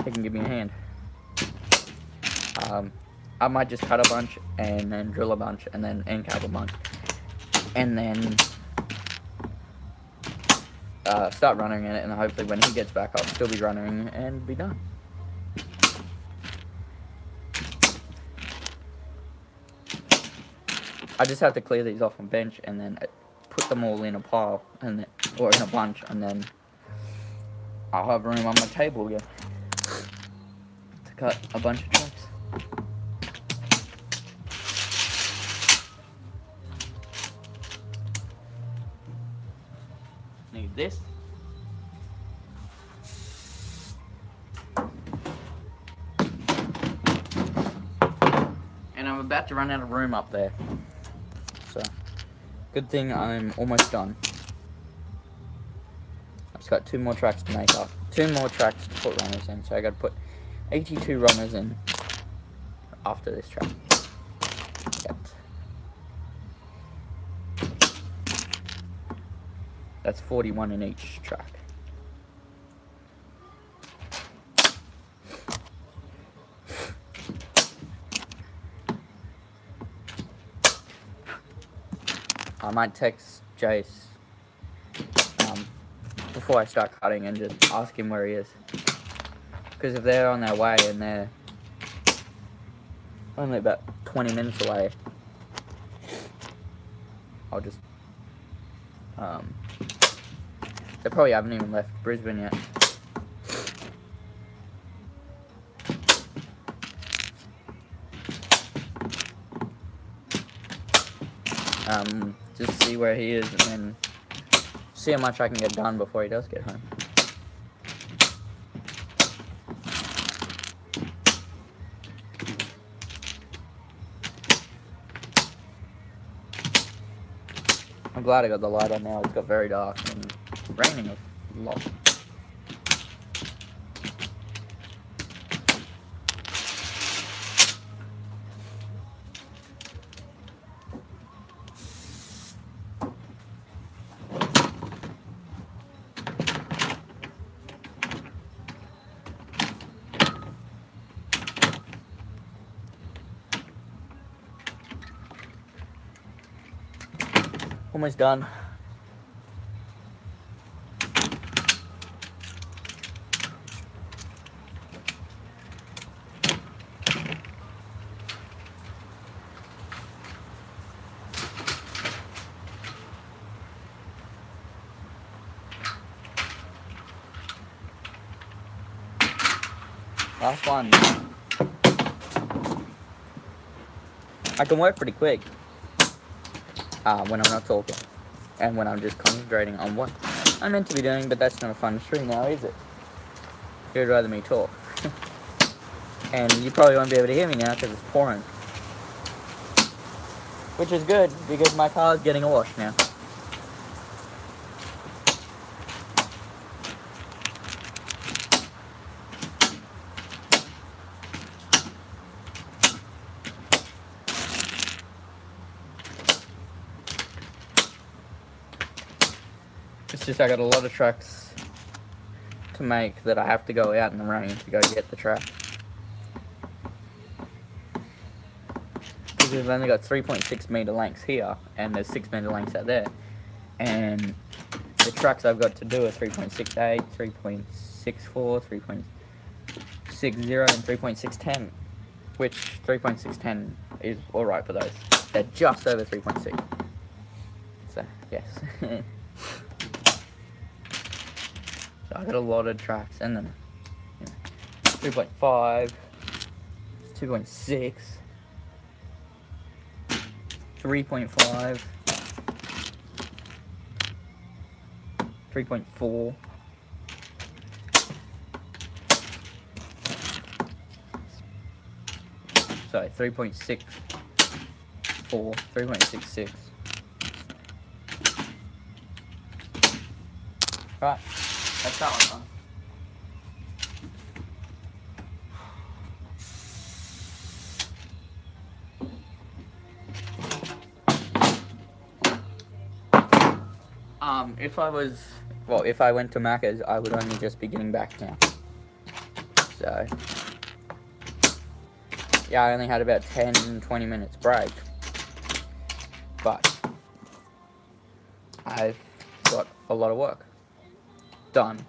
he can give me a hand. I might just cut a bunch and then drill a bunch and then end cap a bunch and then start running in it, and hopefully when he gets back I'll still be running and be done. I just have to clear these off my bench and then put them all in a pile and then, or in a bunch, and then I'll have room on my table again to cut a bunch of tracks. Need this. And I'm about to run out of room up there. So, good thing I'm almost done. I've just got 2 more tracks to make up. 2 more tracks to put runners in. So I got to put 82 runners in after this track. Yep. That's 41 in each track. I might text Jace before I start cutting and just ask him where he is. Because if they're on their way and they're only about 20 minutes away, I'll just they probably haven't even left Brisbane yet. Just see where he is and then see how much I can get done before he does get home. I'm glad I got the light on now. It's got very dark and raining a lot. Almost done. Last one. I can work pretty quick when I'm not talking and when I'm just concentrating on what I'm meant to be doing, but that's not a fun stream now, is it? You'd rather me talk. And you probably won't be able to hear me now because it's pouring. Which is good because my car's getting a wash now. It's just I got a lot of tracks to make that I have to go out in the rain to go get the track. Because we've only got 3.6 meter lengths here, and there's 6 meter lengths out there. And the tracks I've got to do are 3.68, 3.64, 3.60, and 3.610. Which 3.610 is alright for those. They're just over 3.6. So, yes. So I got a lot of tracks, and then 2.5, 2.6, 3.5, 3.4, sorry, 3.64, 3.66. Right. That's that one done. If I went to Macca's, I would only just be getting back now. So, yeah, I only had about 10-20 minutes break. But, I've got a lot of work done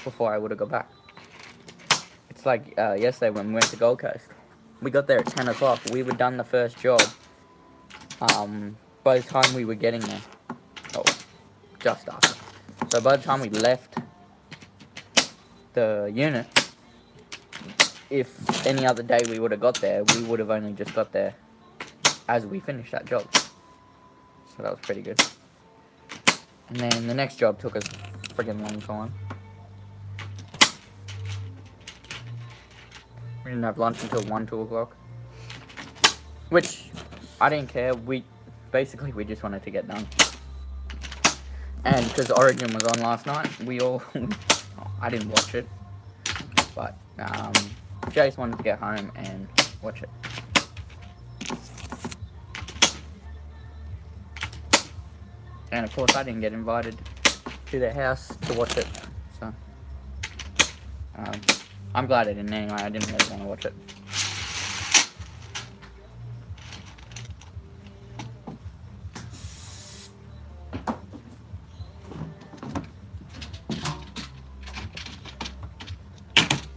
before I would have got back. It's like yesterday when we went to Gold Coast. We got there at 10 o'clock. We were done the first job by the time we were getting there. Oh, just after. So by the time we left the unit, if any other day we would have got there, we would have only just got there as we finished that job. So that was pretty good. And then the next job took us a friggin' long time. We didn't have lunch until 1-2 o'clock. Which, I didn't care. We just wanted to get done. And because Origin was on last night, I didn't watch it. But, Jace wanted to get home and watch it. And of course I didn't get invited to their house to watch it. So, I'm glad I didn't anyway. I didn't really want to watch it.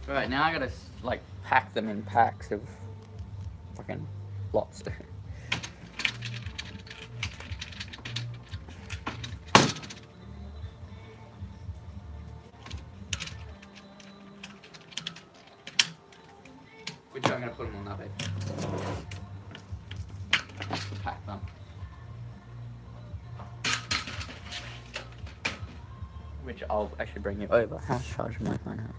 Right, now I gotta, like, pack them in packs of fucking lots. Which I'm gonna put them on that bed. Pack them. Which I'll actually bring you over. How's charging my phone now?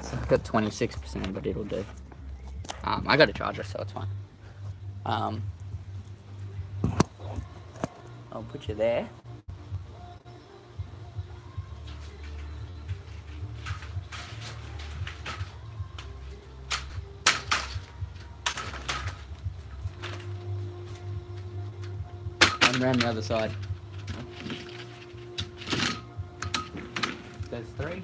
So I've got 26%, but it'll do. I got a charger, so it's fine. I'll put you there. And around the other side. There's 3.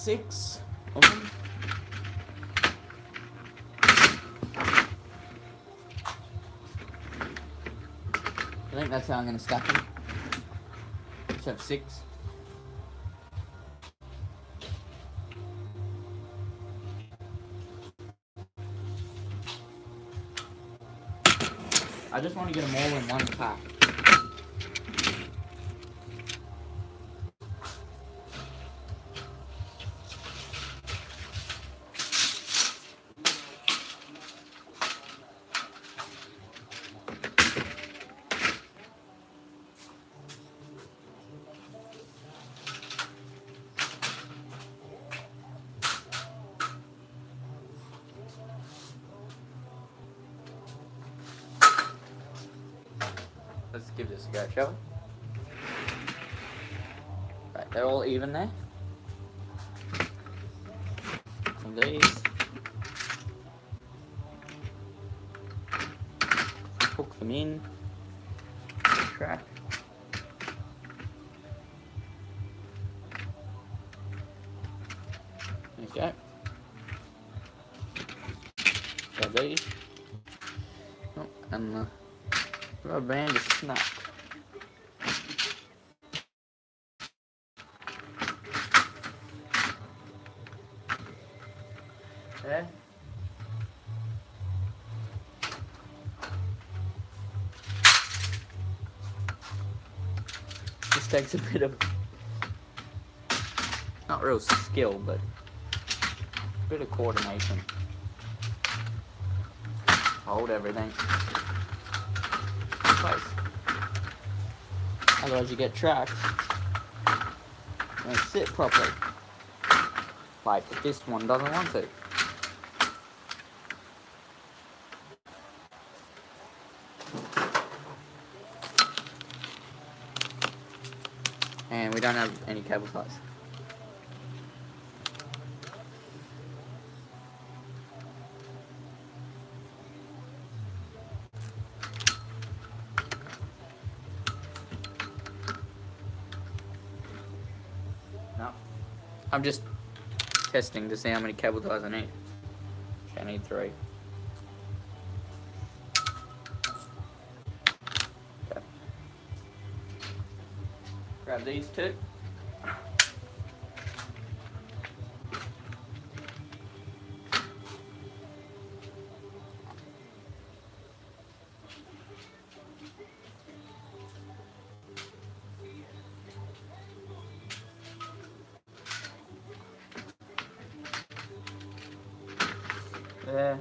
6 of them. I think that's how I'm going to stack them. Just have 6. I just want to get them all in one pack. Let's give this a go, shall we? Right, they're all even there. And these. Hook them in. Track. There you go. Grab these. Oh, and the rubber band is snapped. There. This takes a bit of, not real skill, but a bit of coordination. Hold everything in place. Otherwise you get trapped. You don't sit properly. Like this one doesn't want to. And we don't have any cable ties. No. I'm just testing to see how many cable ties I need. I need 3. Okay. Grab these 2. There.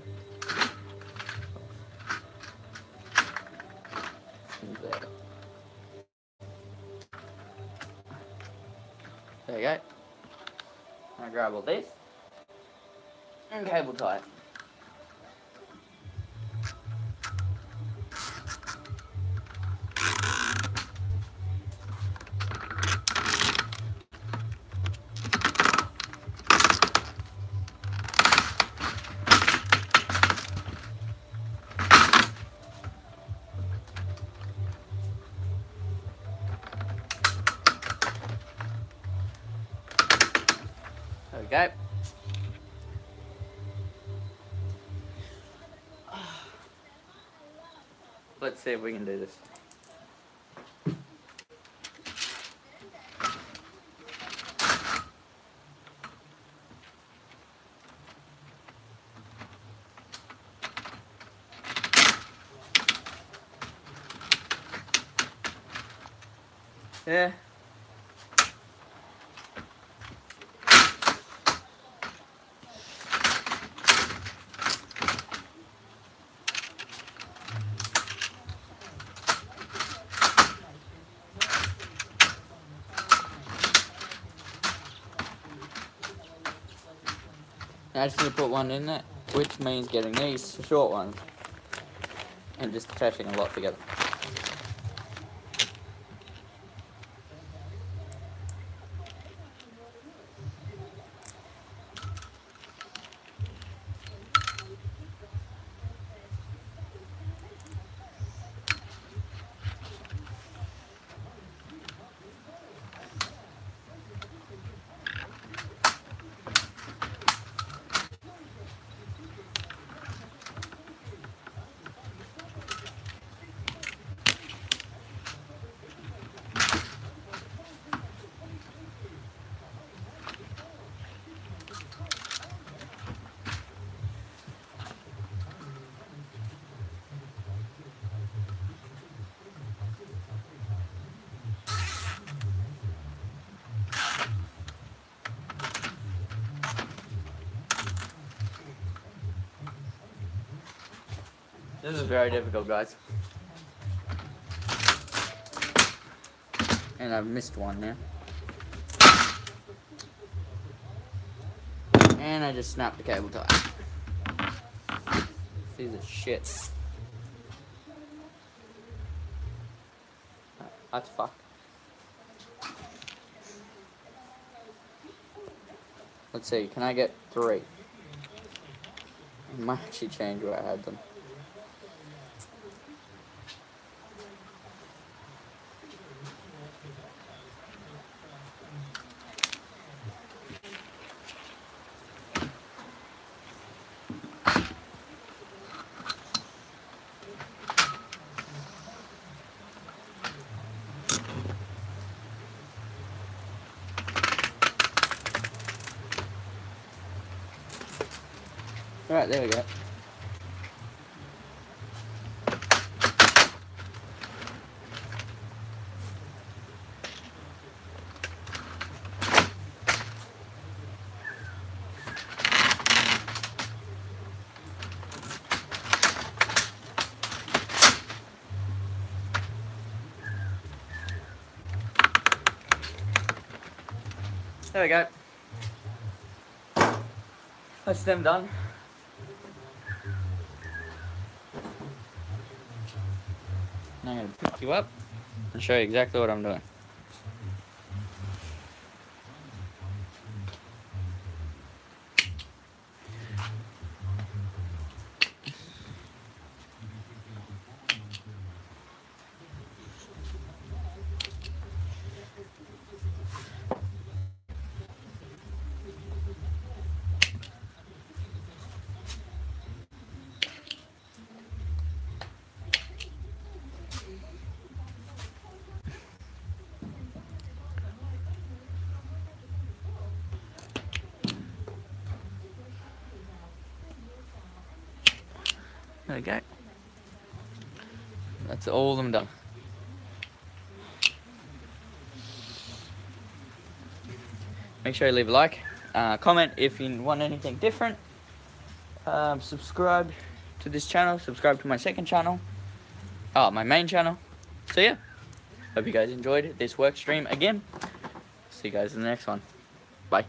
And there. There you go. I grab all this and cable tie it. There we go. Let's see if we can do this. Yeah. Now I just need to put one in there, which means getting these short ones and just attaching a lot together. This is very difficult, guys. And I've missed one now. And I just snapped the cable tie. Piece of shit. That's fucked. Let's see, can I get 3? I might actually change where I had them. Alright, there we go. There we go. That's them done. Now I'm going to pick you up and show you exactly what I'm doing. There we go. That's all of them done. Make sure you leave a like, comment if you want anything different, subscribe to this channel, subscribe to my second channel, my main channel. So yeah, hope you guys enjoyed this work stream again. See you guys in the next one. Bye.